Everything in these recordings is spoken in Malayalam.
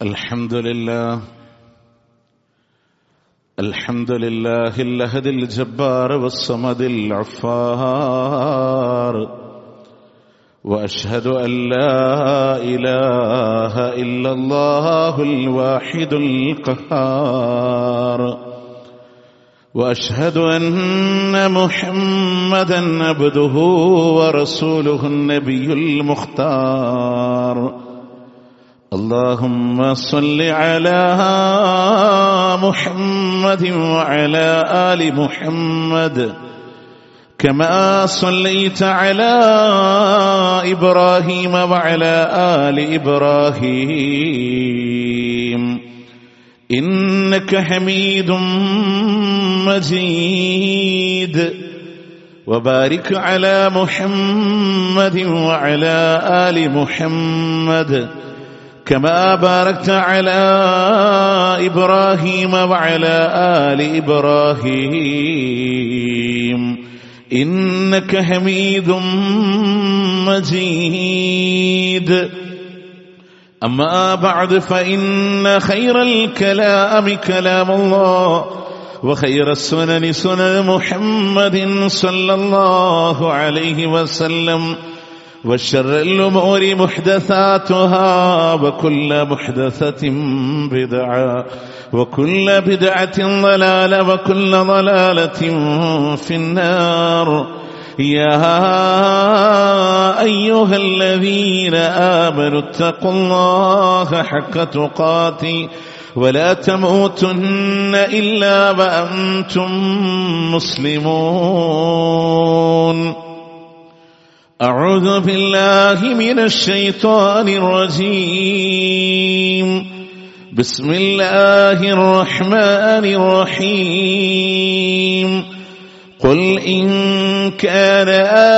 الحمد لله الأحد الجبار والصمد الغفار، وأشهد أن لا إله إلا الله الواحد القهار، وأشهد أن محمدا عبده ورسوله النبي المختار. اللهم صل على محمد وعلى آل محمد كما صليت على إبراهيم وعلى آل إبراهيم إنك حميد مجيد. وبارك على محمد وعلى آل محمد كما باركت على إبراهيم وعلى آل إبراهيم إنك حميد مجيد. أما بعد، فإن خير الكلام كلام الله، وخير السنن سنن محمد صلى الله عليه وسلم، وشر الأمور محدثاتها، وكل محدثة بدعة، وكل بدعة ضلالة، وكل ضلالة في النار. يا أيها الذين آمنوا اتقوا الله حق تقاته ولا تموتن إلا وأنتم مسلمون. أعوذ بالله من الشيطان الرجيم. بسم الله الرحمن الرحيم. قل إن كان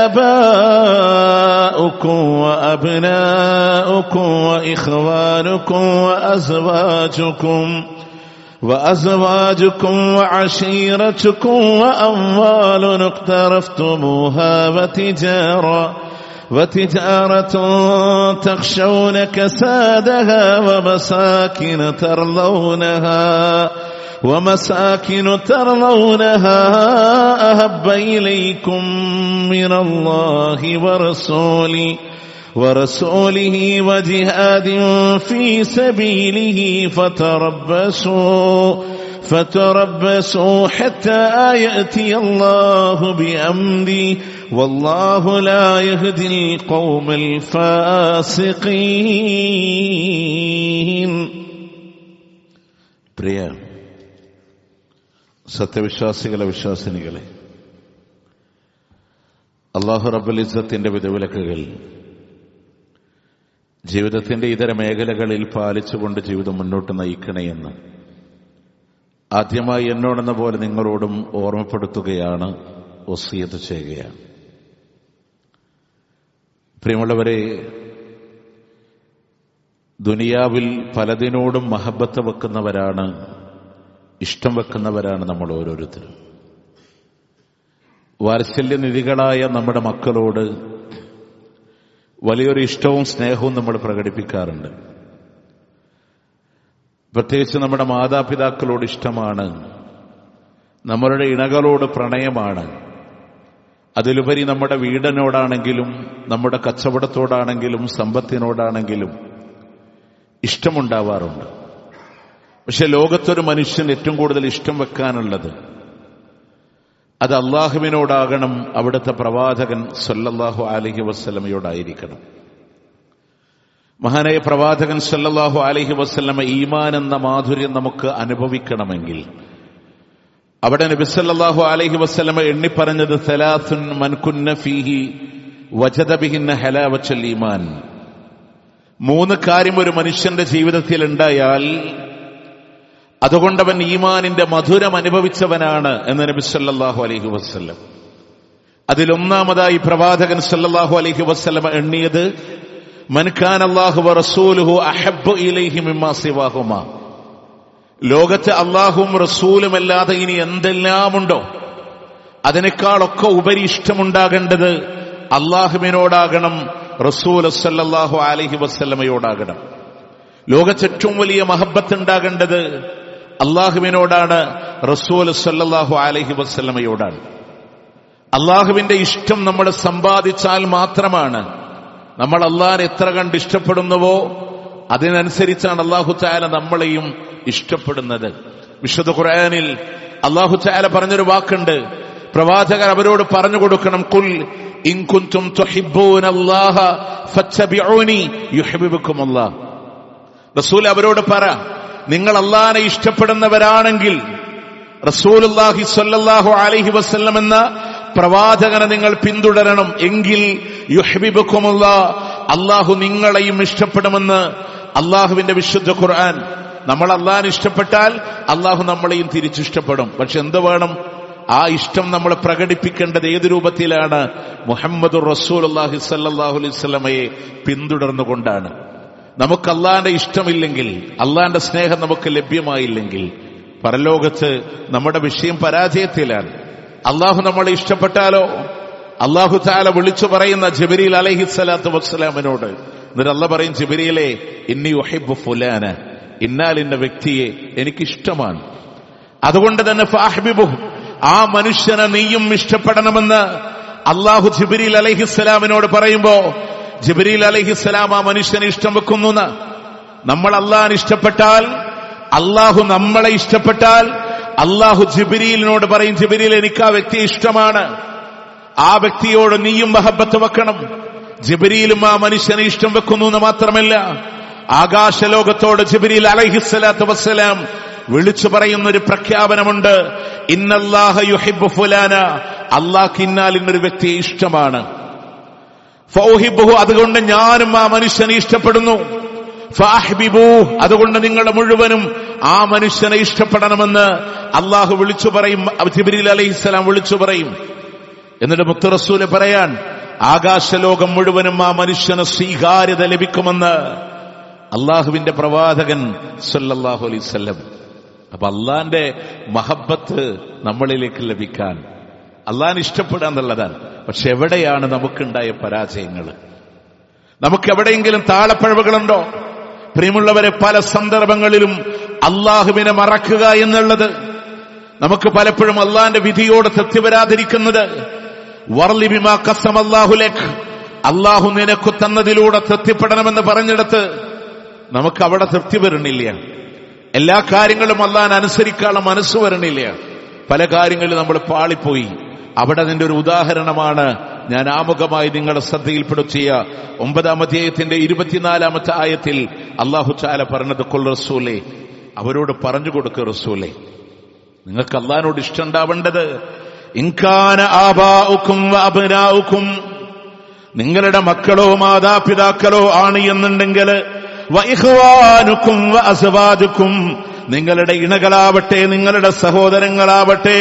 آباؤكم وأبناؤكم وإخوانكم وأزواجكم وعشيرتكم وأموال اقترفتموها وتجارة تخشون كسادها ومساكن ترضونها أحب إليكم من الله ورسوله وجهاد في سبيله فتربصوا حتى يأتي الله بأمره، والله لا يهدي القوم الفاسقين. പ്രിയ സത്യവിശ്വാസികളെ, വിശ്വാസിനികളെ, അല്ലാഹു റബ്ബുൽ ഇസ്സത്തിന്റെ വിധിവിലക്കുകൾ ജീവിതത്തിന്റെ ഇതര മേഖലകളിൽ പാലിച്ചുകൊണ്ട് ജീവിതം മുന്നോട്ട് നയിക്കണമെന്ന് ആദ്യമായി എന്നോടെന്ന പോലെ നിങ്ങളോടും ഓർമ്മപ്പെടുത്തുകയാണ്, വസിയത്ത് ചെയ്യുകയാണ്. പ്രിയമുള്ളവരെ, ദുനിയാവിൽ പലതിനോടും മഹബത്ത് വെക്കുന്നവരാണ്, ഇഷ്ടം വെക്കുന്നവരാണ് നമ്മൾ ഓരോരുത്തരും. വാത്സല്യനിധികളായ നമ്മുടെ മക്കളോട് വലിയൊരു ഇഷ്ടവും സ്നേഹവും നമ്മൾ പ്രകടിപ്പിക്കാറുണ്ട്. പ്രത്യേകിച്ച് നമ്മുടെ മാതാപിതാക്കളോട് ഇഷ്ടമാണ്, നമ്മളുടെ ഇണകളോട് പ്രണയമാണ്. അതിലുപരി നമ്മുടെ വീടിനോടാണെങ്കിലും നമ്മുടെ കച്ചവടത്തോടാണെങ്കിലും സമ്പത്തിനോടാണെങ്കിലും ഇഷ്ടമുണ്ടാവാറുണ്ട്. പക്ഷെ ലോകത്തൊരു മനുഷ്യൻ ഏറ്റവും കൂടുതൽ ഇഷ്ടം വെക്കാനുള്ളത് അത് അള്ളാഹുവിനോടാകണം, അവിടുത്തെ പ്രവാചകൻ സല്ലല്ലാഹു അലൈഹി വസല്ലമയോടായിരിക്കണം. മഹാനായ പ്രവാചകൻ സല്ലല്ലാഹു അലൈഹി വസല്ലമ ഈമാൻ എന്ന മാധുര്യം നമുക്ക് അനുഭവിക്കണമെങ്കിൽ അവിടെ നബി സല്ലല്ലാഹു അലൈഹി വസല്ലമ എണ്ണിപ്പറഞ്ഞത് സലാസുൻ മൻ കുന്ന ഫീഹി വജദ ബിഹിന്ന ഹലാവത്തുൽ ഈമാൻ. 3 കാര്യം ഒരു മനുഷ്യന്റെ ജീവിതത്തിൽ ഉണ്ടായാൽ അതുകൊണ്ടവൻ ഈമാനിന്റെ മധുരം അനുഭവിച്ചവനാണ് എന്ന് നബി സല്ലല്ലാഹു അലൈഹി വസല്ലം. അതിലൊന്നാമതായി പ്രവാചകൻ സല്ലല്ലാഹു അലൈഹി വസല്ലം എണ്ണിയത് മൻ കാന അല്ലാഹു വറസൂലുഹു അഹബ്ബു ഇലൈഹി മിമ്മാ സിവാഹുമാ. ലോകത്ത് അല്ലാഹുവും റസൂലും അല്ലാതെ ഇനി എന്തെല്ലാമുണ്ടോ അതിനേക്കാളൊക്കെ ഉപരി ഇഷ്ടമുണ്ടാകേണ്ടത് അല്ലാഹുവിനോടാകണം, റസൂൽ സല്ലല്ലാഹു അലൈഹി വസല്ലമയോടാകണം. ലോകത്ത് ഏറ്റവും വലിയ മഹബത്ത് ഉണ്ടാകേണ്ടത് അള്ളാഹുവിനോടാണ്, റസൂൽ സല്ലല്ലാഹു അലൈഹി വസല്ലമയോടാണ്. അള്ളാഹുവിന്റെ ഇഷ്ടം നമ്മൾ സമ്പാദിച്ചാൽ മാത്രമാണ് നമ്മൾ അള്ളാഹിനെ എത്ര കണ്ട് ഇഷ്ടപ്പെടുന്നുവോ അതിനനുസരിച്ചാണ് അള്ളാഹു തആല നമ്മളെയും ഇഷ്ടപ്പെടുന്നത്. വിശുദ്ധ ഖുർആനിൽ അള്ളാഹു തആല പറഞ്ഞൊരു വാക്കുണ്ട്, പ്രവാചകർ അവരോട് പറഞ്ഞു കൊടുക്കണം, ഖുൽ ഇൻ കുൻതും തുഹിബ്ബൂനല്ലാഹ ഫത്തബിഊനി യുഹിബ്ബുകുമുല്ലാഹ്. റസൂൽ അവരോട് പറ, നിങ്ങൾ അള്ളാഹിനെ ഇഷ്ടപ്പെടുന്നവരാണെങ്കിൽ റസൂലുള്ളാഹി സ്വല്ലല്ലാഹു അലൈഹി വസല്ലം എന്ന പ്രവാചകനെ നിങ്ങൾ പിന്തുടരണം, എങ്കിൽ യുഹിബ്ബുകുമുല്ലാഹ്, അള്ളാഹു നിങ്ങളെയും ഇഷ്ടപ്പെടുമെന്ന് അള്ളാഹുവിന്റെ വിശുദ്ധ ഖുർആൻ. നമ്മൾ അള്ളാഹിനെ ഇഷ്ടപ്പെട്ടാൽ അള്ളാഹു നമ്മളെയും തിരിച്ചിഷ്ടപ്പെടും. പക്ഷെ എന്ത് വേണം? ആ ഇഷ്ടം നമ്മൾ പ്രകടിപ്പിക്കേണ്ടത് ഏത് രൂപത്തിലാണ്? മുഹമ്മദുർ റസൂലുള്ളാഹി സ്വല്ലല്ലാഹു അലൈഹി വസല്ലമയെ പിന്തുടർന്നുകൊണ്ടാണ്. നമുക്ക് അള്ളാഹിന്റെ ഇഷ്ടമില്ലെങ്കിൽ, അള്ളാഹിന്റെ സ്നേഹം നമുക്ക് ലഭ്യമായില്ലെങ്കിൽ പരലോകത്ത് നമ്മുടെ വിഷയം പരാജയത്തിലാണ്. അള്ളാഹു നമ്മളെ ഇഷ്ടപ്പെട്ടാലോ, അള്ളാഹു തആല വിളിച്ചു പറയുന്ന ജിബ്രീൽ അലൈഹിസ്സലാത്തു വസ്സലാമിനോട്, എന്നിട്ട് അള്ളാഹ് പറയും, ജിബ്രീലേ ഇന്നി ഉഹിബ്ബു ഫുലാന, ഇന്നാലിന്ന വ്യക്തിയെ എനിക്കിഷ്ടമാണ്, അതുകൊണ്ട് തന്നെ ഫഅഹ്ബിബുഹു, ആ മനുഷ്യനെ നീയും ഇഷ്ടപ്പെടണമെന്ന് അള്ളാഹു ജിബ്രീൽ അലൈഹിസ്സലാമിനോട് പറയുമ്പോ ജിബ്രീൽ അലൈഹിസ്സലാം ആ മനുഷ്യനെ ഇഷ്ടം വെക്കുന്നു. നമ്മൾ അള്ളാഹിനെ ഇഷ്ടപ്പെട്ടാൽ, അള്ളാഹു നമ്മളെ ഇഷ്ടപ്പെട്ടാൽ അള്ളാഹു ജിബ്രീലിനോട് പറയും, ജിബ്രീൽ എനിക്ക് ആ വ്യക്തി ഇഷ്ടമാണ്, ആ വ്യക്തിയോട് നീയും മഹബത്ത് വെക്കണം. ജിബ്രീലും ആ മനുഷ്യനെ ഇഷ്ടം വെക്കുന്നു എന്ന് മാത്രമല്ല, ആകാശലോകത്തോട് ജിബ്രീൽ അലൈഹിസ്സലാത്തു വസ്സലാം വിളിച്ചു പറയുന്നൊരു പ്രഖ്യാപനമുണ്ട്, ഇന്നല്ലാഹ യുഹിബ്ബു ഫുലാന, അള്ളാഹ് ഇന്നാലിന്നൊരു വ്യക്തിയെ ഇഷ്ടമാണ്. ഫൗഹിബ്ബുഹു, അതുകൊണ്ട് ഞാനും ആ മനുഷ്യനെ ഇഷ്ടപ്പെടുന്നു. ഫഅഹ്ബിബൂഹ്, അതുകൊണ്ട് നിങ്ങൾ മുഴുവനും ആ മനുഷ്യനെ ഇഷ്ടപ്പെടണമെന്ന് അള്ളാഹു വിളിച്ചു പറയും, ജിബ്രീൽ അലൈഹിസ്സലാം വിളിച്ചു പറയും. എന്നിട്ട് മുത്ത് റസൂല് പറയാൻ, ആകാശലോകം മുഴുവനും ആ മനുഷ്യന് സ്വീകാര്യത ലഭിക്കുമെന്ന് അള്ളാഹുവിന്റെ പ്രവാചകൻ സല്ലല്ലാഹു അലൈഹി വസല്ലം. അപ്പൊ അള്ളാന്റെ മഹബത്ത് നമ്മളിലേക്ക് ലഭിക്കാൻ അള്ളാഹിനെ ഇഷ്ടപ്പെടുക എന്നുള്ളതാണ്. പക്ഷെ എവിടെയാണ് നമുക്കുണ്ടായ പരാജയങ്ങൾ? നമുക്ക് എവിടെയെങ്കിലും താളപ്പിഴവുകളുണ്ടോ? പ്രിയമുള്ളവരെ, പല സന്ദർഭങ്ങളിലും അള്ളാഹുവിനെ മറക്കുക എന്നുള്ളത് നമുക്ക് പലപ്പോഴും അള്ളാഹിന്റെ വിധിയോട് തൃപ്തി വരാതിരിക്കുന്നത്. വർളി ബിമാ ഖസമല്ലാഹു ലക്, അള്ളാഹു നിനക്ക് തന്നതിലൂടെ തൃപ്തിപ്പെടണമെന്ന് പറഞ്ഞെടുത്ത് നമുക്ക് അവിടെ തൃപ്തി വരണില്ല. എല്ലാ കാര്യങ്ങളും അള്ളാഹിനെ അനുസരിക്കാനുള്ള മനസ്സ് വരണില്ല. പല കാര്യങ്ങളിലും നമ്മൾ പാളിപ്പോയി. അവിടെ അതിന്റെ ഒരു ഉദാഹരണമാണ് ഞാൻ ആമുഖമായി നിങ്ങളുടെ ശ്രദ്ധയിൽപ്പെടുത്തിയ 9-ാം അധ്യായത്തിന്റെ 24-ാമത്തെ ആയത്തിൽ അല്ലാഹു തആല പറഞ്ഞത്, ഖുൽ റസൂലേ, അവരോട് പറഞ്ഞു കൊടുക്കുക, റസൂലേ, നിങ്ങൾക്ക് അള്ളാഹിനോട് ഇഷ്ടം ഉണ്ടാവേണ്ടത്, ഇൻകാന ആബാഉക്കും വഅബ്നാഉക്കും, നിങ്ങളുടെ മക്കളോ മാതാപിതാക്കളോ ആണ് എന്നുണ്ടെങ്കിൽ, വഇഖ്വാനുക്കും വഅസ്വാജുക്കും, നിങ്ങളുടെ ഇണകളാവട്ടെ, നിങ്ങളുടെ സഹോദരങ്ങളാവട്ടെ,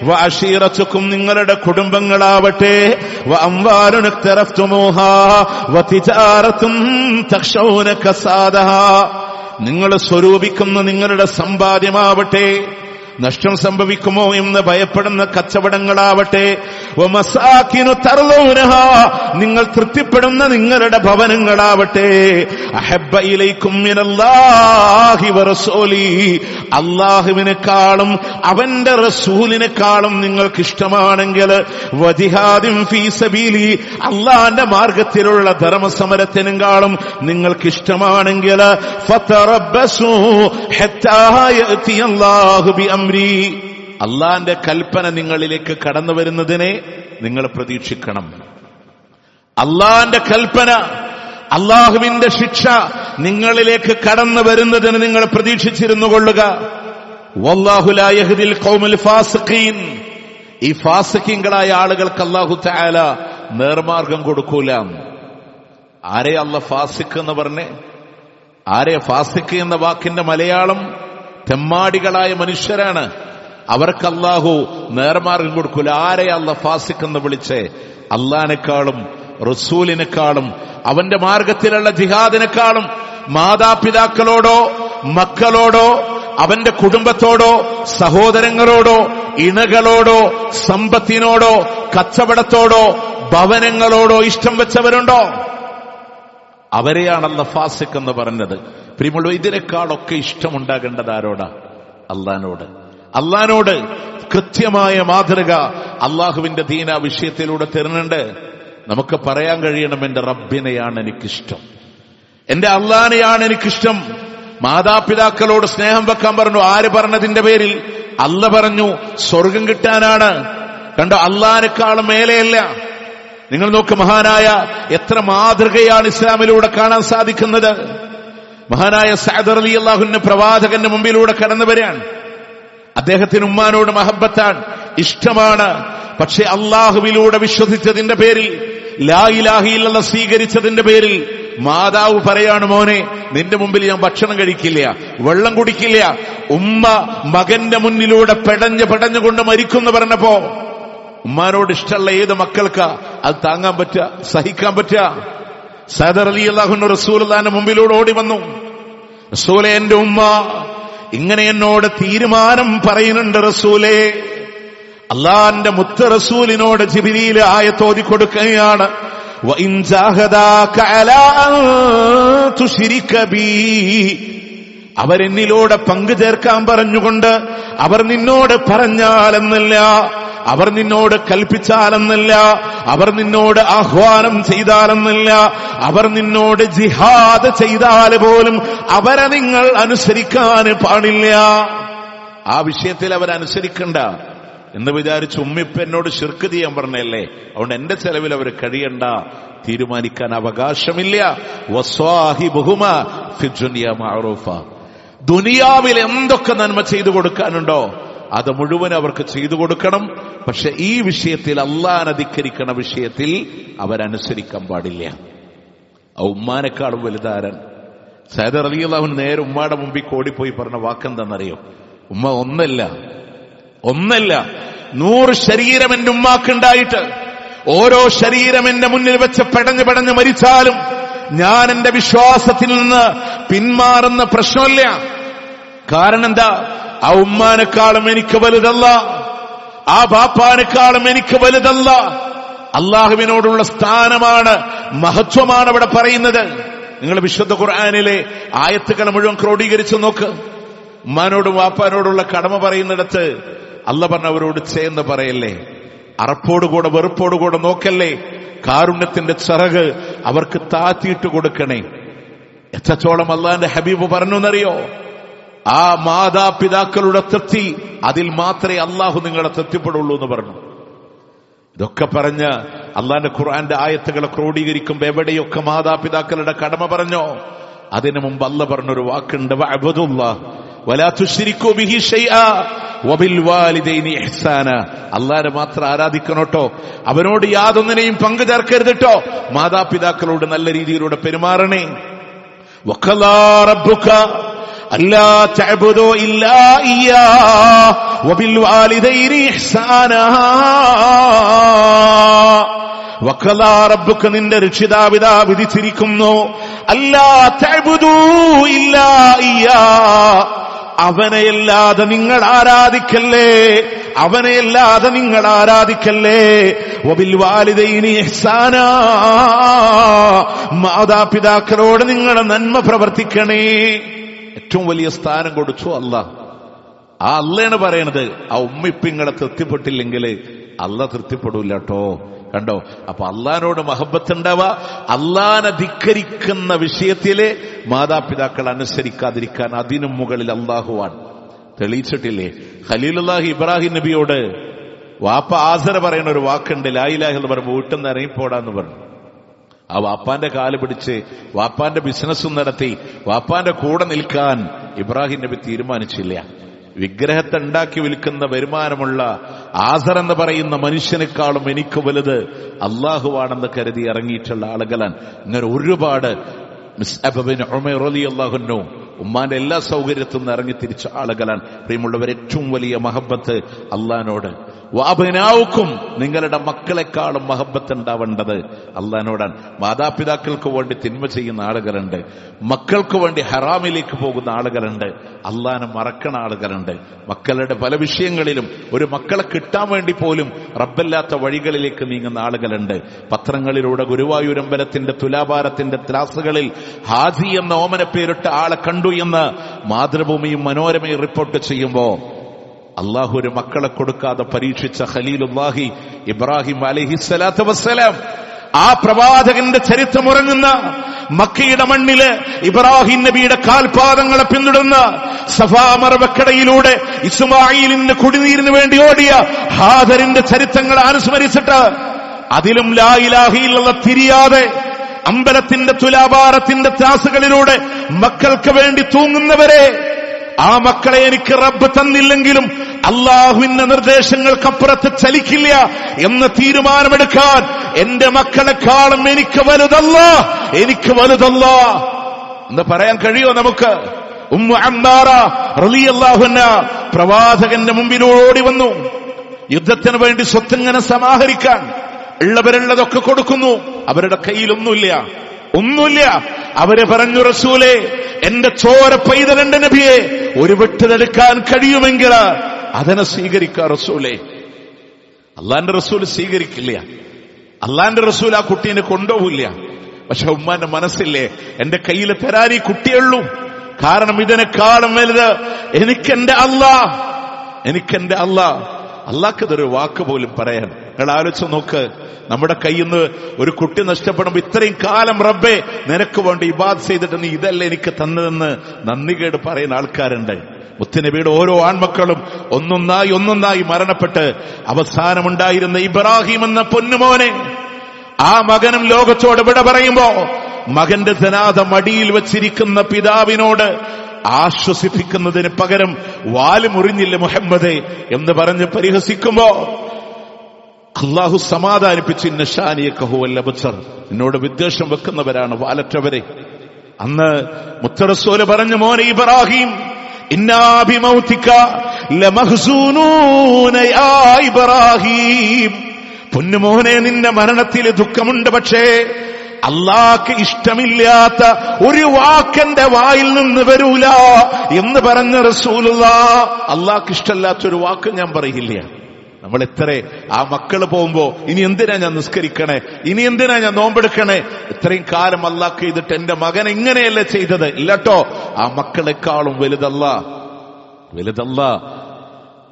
വഅശീറത്തുക്കും, നിങ്ങളുടെ കുടുംബങ്ങളാവട്ടെ, വഅംവാലുൻ ഇഖ്തറഫ്തുമൂഹാ വതിജാറത്തുൻ തഖ്ശൗന കസാദഹാ, നിങ്ങൾ സ്വരൂപിക്കുന്ന നിങ്ങളുടെ സമ്പാദ്യമാവട്ടെ, നഷ്ടം സംഭവിക്കുമോ എന്ന് ഭയപ്പെടുന്ന കച്ചവടങ്ങളാവട്ടെ, വമസാകിനു തർലൂനഹാ, നിങ്ങൾ തൃപ്തിപ്പെടുന്ന നിങ്ങളുടെ ഭവനങ്ങളാവട്ടെ, അഹബ്ബ ഇലൈക്കും മിനല്ലാഹി വറസൂലി, അല്ലാഹുവിനെക്കാളും അവന്റെ റസൂലിനെക്കാളും നിങ്ങൾക്ക് ഇഷ്ടമാണെങ്കിൽ, വജിഹാദിൻ ഫീ സബീലി, അല്ലാഹുവിന്റെ മാർഗത്തിലുള്ള ധർമ്മസമരത്തിനെക്കാളും നിങ്ങൾക്ക് ഇഷ്ടമാണെങ്കിൽ, ഫതറബ്ബസു ഹത്താ യഅതിയല്ലാഹു ബിഅംരി, അള്ളാന്റെ കൽപ്പന നിങ്ങളിലേക്ക് കടന്നു വരുന്നതിനെ നിങ്ങൾ പ്രതീക്ഷിക്കണം. അള്ളാന്റെ കൽപ്പന, അള്ളാഹുവിന്റെ ശിക്ഷ നിങ്ങളിലേക്ക് കടന്നു വരുന്നതിന് നിങ്ങൾ പ്രതീക്ഷിച്ചിരുന്നു കൊള്ളുക. വല്ലാഹു ലാ യഹ്ദിൽ ഖൗമൽ ഫാസിഖീൻ, ഈ ഫാസിഖീങ്ങളായ ആളുകൾക്ക് അല്ലാഹു തആല നേർമാർഗം കൊടുക്കൂല. ആരെ അല്ലാഹ് ഫാസിഖ് എന്ന് പറഞ്ഞേ? ആരെ ഫാസിഖ് എന്ന വാക്കിന്റെ മലയാളം? തെമ്മാടികളായ മനുഷ്യരാണ്. അവർക്ക് അല്ലാഹു നേർമാർഗം കൊടുക്കൂല. ആരെ അല്ലാഹ് ഫാസിഖ് എന്ന് വിളിച്ചേ? അല്ലാഹിനെക്കാളും റസൂലിനെക്കാളും അവന്റെ മാർഗത്തിലുള്ള ജിഹാദിനെക്കാളും മാതാപിതാക്കളോടോ മക്കളോടോ അവന്റെ കുടുംബത്തോടോ സഹോദരങ്ങളോടോ ഇണകളോടോ സമ്പത്തിനോടോ കച്ചവടത്തോടോ ഭവനങ്ങളോടോ ഇഷ്ടം വെച്ചവരുണ്ടോ? അവരെയാണ് അല്ലാഹ് ഫാസിഖ് എന്ന് പറഞ്ഞത്. പ്രിയമുള്ള, ഇതിനേക്കാളൊക്കെ ഇഷ്ടമുണ്ടാകേണ്ടത് ആരോടാ? അള്ളാനോട്. അള്ളാനോട് കൃത്യമായ മാതൃക അള്ളാഹുവിന്റെ ദീന വിഷയത്തിലൂടെ തരുന്നുണ്ട്. നമുക്ക് പറയാൻ കഴിയണം, എന്റെ റബ്ബിനെയാണ് എനിക്കിഷ്ടം, എന്റെ അള്ളാനെയാണ് എനിക്കിഷ്ടം. മാതാപിതാക്കളോട് സ്നേഹം വെക്കാൻ പറഞ്ഞു. ആര് പറഞ്ഞതിന്റെ പേരിൽ? അല്ല പറഞ്ഞു. സ്വർഗം കിട്ടാനാണ്. കണ്ടോ, അള്ളാനെക്കാളും മേലെയല്ല. നിങ്ങൾ നോക്ക്, മഹാനായ എത്ര മാതൃകയാണ് ഇസ്ലാമിലൂടെ കാണാൻ സാധിക്കുന്നത്. മഹാനായ സഅദ് റളിയല്ലാഹു അൻഹു പ്രവാചകന്റെ മുമ്പിലൂടെ കടന്നു വരികയാണ്. അദ്ദേഹത്തിന് ഉമ്മാനോട് മഹബത്താണ്, ഇഷ്ടമാണ്. പക്ഷെ അള്ളാഹുവിലൂടെ വിശ്വസിച്ചതിന്റെ പേരിൽ, ലാ ഇലാഹ ഇല്ലല്ലാഹ് സ്വീകരിച്ചതിന്റെ പേരിൽ മാതാവ് പറയാണ്, മോനെ, നിന്റെ മുമ്പിൽ ഞാൻ ഭക്ഷണം കഴിക്കില്ല, വെള്ളം കുടിക്കില്ല. ഉമ്മ മകന്റെ മുന്നിലൂടെ പെടഞ്ഞുകൊണ്ട് മരിക്കുന്നു പറഞ്ഞപ്പോ ഉമ്മാനോട് ഇഷ്ടമുള്ള ഏത് മക്കൾക്കാ അത് താങ്ങാൻ പറ്റുക, സഹിക്കാൻ പറ്റുക? സഅദ് റളിയല്ലാഹു അൻഹു റസൂലുള്ളാഹിന്റെ മുമ്പിലൂടെ ഓടി വന്നു. റസൂലേ, എന്റെ ഉമ്മ ഇങ്ങനെ എന്നോട് തീരുമാനം പറയുന്നുണ്ട് റസൂലേ. അള്ളാന്റെ മുത്ത് റസൂലിനോട് ജിബ്രീൽ ആയത്ത് ഓതി കൊടുക്കുകയാണ്. വഇൻ ജാഹദാക അലാ അൻ തുശ്രിക ബി, അവരെന്നിലൂടെ പങ്കു ചേർക്കാൻ പറഞ്ഞുകൊണ്ട് അവർ നിന്നോട് പറഞ്ഞാലെന്നല്ല, അവർ നിന്നോട് കൽപ്പിച്ചാലെന്നല്ല, അവർ നിന്നോട് ആഹ്വാനം ചെയ്താലെന്നല്ല, അവർ നിന്നോട് ജിഹാദ് ചെയ്താൽ പോലും അവരെ നിങ്ങൾ അനുസരിക്കാൻ പാടില്ല. ആ വിഷയത്തിൽ അവരനുസരിക്കണ്ട എന്ന് വിചാരിച്ച് ഉമ്മിപ്പ എന്നോട് ശിർക്ക് ചെയ്യാൻ പറഞ്ഞല്ലേ, അതുകൊണ്ട് എന്റെ ചെലവിൽ അവർ കഴിയണ്ട, തീരുമാനിക്കാൻ അവകാശമില്ല. വസ്വാഹിബുഹുമാ ഫിദ്ദുനിയാ മഅറൂഫ, ദുനിയാവിൽ എന്തൊക്കെ നന്മ ചെയ്തു കൊടുക്കാനുണ്ടോ അത് മുഴുവൻ അവർക്ക് ചെയ്തു കൊടുക്കണം. പക്ഷെ ഈ വിഷയത്തിൽ, അള്ളാഹനെ ധിക്കരിക്കണ വിഷയത്തിൽ അവരനുസരിക്കാൻ പാടില്ല. ആ ഉമ്മാനെക്കാളും വലുതാരൻ? സഅദ് റളിയല്ലാഹു അൻഹു നേരെ ഉമ്മാടെ മുമ്പിൽ കോടിപ്പോയി പറഞ്ഞ വാക്കെന്താണെന്നറിയോ? ഉമ്മ, ഒന്നല്ല 100 ശരീരം എന്റെ ഉമ്മാക്കുണ്ടായിട്ട് ഓരോ ശരീരം എന്റെ മുന്നിൽ വെച്ച് പെടഞ്ഞ് മരിച്ചാലും ഞാൻ എന്റെ വിശ്വാസത്തിൽ നിന്ന് പിന്മാറുന്ന പ്രശ്നമില്ല. കാരണം എന്താ? ആ ഉമ്മാനെക്കാളും എനിക്ക് വലുതല്ല, ആ ബാപ്പാനെക്കാളും എനിക്ക് വലുതല്ല. അള്ളാഹുവിനോടുള്ള സ്ഥാനമാണ്, മഹത്വമാണ് അവിടെ പറയുന്നത്. നിങ്ങൾ വിശുദ്ധ ഖുർആനിലെ ആയത്തുകൾ മുഴുവൻ ക്രോഡീകരിച്ചു നോക്ക്. ഉമ്മാനോടും വാപ്പാനോടുള്ള കടമ പറയുന്നിടത്ത് അല്ല പറഞ്ഞ അവരോട് ചേർന്ന് പറയല്ലേ, അറപ്പോടുകൂടെ വെറുപ്പോടുകൂടെ നോക്കല്ലേ, കാരുണ്യത്തിന്റെ ചിറക് അവർക്ക് താത്തിയിട്ട് കൊടുക്കണേ. എത്രത്തോളം അള്ളാന്റെ ഹബീബ് പറഞ്ഞു എന്നറിയോ? ആ മാതാപിതാക്കളുടെ തൃപ്തി, അതിൽ മാത്രമേ അള്ളാഹു നിങ്ങളെ തൃപ്തിപ്പെടുള്ളൂ എന്ന് പറഞ്ഞു. ഇതൊക്കെ പറഞ്ഞ് അള്ളാന്റെ ഖുർആന്റെ ആയത്തുകളെ ക്രോഡീകരിക്കുമ്പോ എവിടെയൊക്കെ മാതാപിതാക്കളുടെ കടമ പറഞ്ഞോ, അതിനു മുമ്പ് അല്ല പറഞ്ഞൊരു വാക്കുണ്ട്, വഅബ്ദുല്ലാഹ് വലാ തുശ്രികൂ ബിഹി ശൈആ വബിൽ വാലിദൈനി ഇഹ്സാനാ. അല്ലാഹനെ മാത്രം ആരാധിക്കണോട്ടോ, അവനോട് യാതൊന്നിനെയും പങ്കു ചേർക്കരുതട്ടോ, മാതാപിതാക്കളോട് നല്ല രീതിയിലൂടെ പെരുമാറണേ. വഖലാ റബ്ബുക അല്ലാ തഅബുദൂ ഇല്ലാ ഇയ്യാഹ് വബിൽ വാലിദൈനി ഇഹ്സാനാ. വഖലാ റബ്ബുക, നിന്റെ രക്ഷിതാവിതാ വിധിച്ചിരിക്കുന്നു, അല്ലാ തഅബുദൂ ഇല്ലാ ഇയ്യാഹ്, അവനെയല്ലാതെ നിങ്ങൾ ആരാധിക്കല്ലേ, അവനെയല്ലാതെ നിങ്ങൾ ആരാധിക്കല്ലേ. വബിൽ വാലിദൈനി ഇഹ്സാനാ, മാതാപിതാക്കളോട് നിങ്ങൾ നന്മ പ്രവർത്തിക്കണേ. ഏറ്റവും വലിയ സ്ഥാനം കൊടുത്തു അല്ലാഹ്. ആ അള്ളയാണ് പറയണത്. ആ ഉമ്മിപ്പിങ്ങളെ തൃപ്തിപ്പെട്ടില്ലെങ്കിൽ അല്ല തൃപ്തിപ്പെടൂല കേട്ടോ. കണ്ടോ? അപ്പൊ അള്ളാഹിനോട് മഹബത്ത് ഉണ്ടാവുക, അള്ളാഹിനെ ധിക്കരിക്കുന്ന വിഷയത്തില് മാതാപിതാക്കൾ അനുസരിക്കാതിരിക്കാൻ അതിനും മുകളിൽ അള്ളാഹുവാണ് തെളിയിച്ചിട്ടില്ലേ? ഖലീലുല്ലാഹി ഇബ്രാഹിം നബിയോട് വാപ്പ ആസര പറയുന്ന ഒരു വാക്കുണ്ട്, ലാ ഇലാഹ എന്ന് പറയുമ്പോൾ വീട്ടിൽ നിന്ന് ഇറങ്ങിപ്പോടാന്ന് പറഞ്ഞു. ആ വാപ്പാന്റെ കാല് പിടിച്ച് വാപ്പാന്റെ ബിസിനസ്സും നടത്തി വാപ്പാന്റെ കൂടെ നിൽക്കാൻ ഇബ്രാഹിം നബി തീരുമാനിച്ചില്ല. വിഗ്രഹത്തെ ഉണ്ടാക്കി വിൽക്കുന്ന വരുമാനമുള്ള ആസർ എന്ന് പറയുന്ന മനുഷ്യനേക്കാളും എനിക്ക് വലുത് അള്ളാഹുവാണെന്ന് കരുതി ഇറങ്ങിയിട്ടുള്ള ആളുകളാണ്. ഇങ്ങനെ ഒരുപാട് മുസ്അബ് ബിൻ ഉമൈർ റളിയല്ലാഹു അൻഹു ഉമ്മാന്റെ എല്ലാ സൗകര്യത്തിൽ നിന്ന് ഇറങ്ങി തിരിച്ച ആളുകളാണ്. പ്രിയമുള്ളവർ, ഏറ്റവും വലിയ മഹബത്ത് അള്ളാഹിനോട്. വഅബ്നാഉക്കും, നിങ്ങളുടെ മക്കളെക്കാളും മഹബത്ത് ഉണ്ടാവേണ്ടത് അള്ളാഹിനോടാണ്. മാതാപിതാക്കൾക്ക് വേണ്ടി തിന്മ ചെയ്യുന്ന ആളുകളുണ്ട്, മക്കൾക്ക് വേണ്ടി ഹറാമിലേക്ക് പോകുന്ന ആളുകളുണ്ട്. അള്ളാനെ മറക്കണ ആളുകളുണ്ട്. മക്കളുടെ പല വിഷയങ്ങളിലും ഒരു മക്കളെ കിട്ടാൻ വേണ്ടി പോലും റബ്ബല്ലാത്ത വഴികളിലേക്ക് നീങ്ങുന്ന ആളുകളുണ്ട്. പത്രങ്ങളിലൂടെ ഗുരുവായൂരമ്പലത്തിന്റെ തുലാഭാരത്തിന്റെ ത്രാസുകളിൽ ഹാജി എന്ന ഓമന പേരിട്ട ആളെ കണ്ടു എന്ന് മാതൃഭൂമിയും മനോരമയും റിപ്പോർട്ട് ചെയ്യുമ്പോ അള്ളാഹു ഒരു മക്കളെ കൊടുക്കാതെ പരീക്ഷിച്ച ഖലീലുല്ലാഹി ഇബ്രാഹിം അലൈഹിസ്സലാത്തു വസ്സലാം, ആ പ്രവാചകന്റെ ചരിത്രമുറങ്ങുന്ന മക്കയുടെ മണ്ണില് ഇബ്രാഹിം നബിയുടെ കാൽപാദങ്ങളെ പിന്തുടർന്ന സഫാ മർവക്കടയിലൂടെ ഇസ്മായിലിന് കുടിനീരിന് വേണ്ടി ഓടിയ ഹാദറിന്റെ ചരിത്രങ്ങളെ അനുസ്മരിച്ചിട്ട് അതിലും ലാ ഇലാഹ ഇല്ലല്ലാഹ് തിരിയാതെ അമ്പലത്തിന്റെ തുലാഭാരത്തിന്റെ ത്രാസുകളിലൂടെ മക്കൾക്ക് വേണ്ടി തൂങ്ങുന്നവരെ, ആ മക്കളെ എനിക്ക് റബ്ബ് തന്നില്ലെങ്കിലും അള്ളാഹുവിന്റെ നിർദ്ദേശങ്ങൾക്കപ്പുറത്ത് ചലിക്കില്ല എന്ന് തീരുമാനമെടുക്കാൻ എന്റെ മക്കളെക്കാളും എനിക്ക് വലുതല്ല എന്ന് പറയാൻ കഴിയോ നമുക്ക്? ഉമ്മു അമ്മാറ റളിയല്ലാഹു അൻഹാ പ്രവാചകന്റെ മുമ്പിലോടി വന്നു. യുദ്ധത്തിന് വേണ്ടി സ്വത്തിങ്ങനെ സമാഹരിക്കാൻ ഉള്ളവരുള്ളതൊക്കെ കൊടുക്കുന്നു. അവരുടെ കയ്യിലൊന്നുമില്ല. അവര് പറഞ്ഞു, റസൂലേ, എന്റെ ചോര പൈതലെന്റെ നബിയെ, ഒരു വെട്ടിലെടുക്കാൻ കഴിയുമെങ്കിൽ അതിനെ സ്വീകരിക്കുക റസൂലേ. അള്ളാന്റെ റസൂൽ സ്വീകരിക്കില്ല. അള്ളാന്റെ റസൂൽ ആ കുട്ടീനെ കൊണ്ടുപോകില്ല. പക്ഷെ ഉമ്മാന്റെ മനസ്സില്ലേ, എന്റെ കയ്യിൽ തരാൻ ഈ കുട്ടിയുള്ളൂ. കാരണം ഇതിനെക്കാളും വലുത് എനിക്കെന്റെ അല്ലാ. അള്ളാഹ്ക്കതൊരു വാക്ക് പോലും പറയാൻ. നിങ്ങൾ ആലോചിച്ച് നോക്ക്, നമ്മുടെ കയ്യിൽ നിന്ന് ഒരു കുട്ടി നഷ്ടപ്പെടുമ്പോ ഇത്രയും കാലം റബ്ബേ നിനക്ക് വേണ്ടി ഇബാദത്ത് ചെയ്തിട്ട് നീ ഇതല്ല എനിക്ക് തന്നതെന്ന് നന്ദികേട് പറയുന്ന ആൾക്കാരുണ്ട്. മുത്തുനബിയുടെ ഓരോ ആൺമക്കളും ഒന്നൊന്നായി മരണപ്പെട്ട് അവസാനമുണ്ടായിരുന്ന ഇബ്രാഹിം എന്ന പൊന്നുമോനെ, ആ മകനും ലോകത്തോട് വിട പറയുമ്പോ മകന്റെ ജനാദ മടിയിൽ വെച്ചിരിക്കുന്ന പിതാവിനോട് ആശ്വസിപ്പിക്കുന്നതിന് പകരം വാല് മുറിഞ്ഞില്ല മുഹമ്മദേ എന്ന് പറഞ്ഞ് പരിഹസിക്കുമ്പോ അള്ളാഹു സമാധാനിപ്പിച്ച് എന്നോട് വിദ്വേഷം വെക്കുന്നവരാണ് വാലറ്റവരെ. അന്ന് മുത്തറസൂല് പറഞ്ഞു, മോനെ ഇബ്രാഹിം, ഇന്നാ ബിമൗതിക ലമഹ്സൂനൂന യാ ഇബ്രാഹിം, പൊന്നുമോനെ നിന്റെ മരണത്തിൽ ദുഃഖമുണ്ട്. പക്ഷേ അള്ളാഹ്ക്ക് ഇഷ്ടമില്ലാത്ത ഒരു വാക്കെന്റെ വായിൽ നിന്ന് വരൂല എന്ന് പറഞ്ഞ റസൂലുള്ളാഹ്. അള്ളാഹ്ക്ക് ഇഷ്ടമില്ലാത്തൊരു വാക്ക് ഞാൻ പറയില്ല. നമ്മൾ എത്ര ആ മക്കള് പോകുമ്പോ ഇനി എന്തിനാ ഞാൻ നിസ്കരിക്കണേ, ഇനി എന്തിനാ ഞാൻ നോമ്പെടുക്കണേ, ഇത്രയും കാലം അള്ളാഹ് ചെയ്തിട്ട് എന്റെ മകൻ ഇങ്ങനെയല്ലേ ചെയ്തത്? ഇല്ലട്ടോ, ആ മക്കളെക്കാളും വലുതല്ല.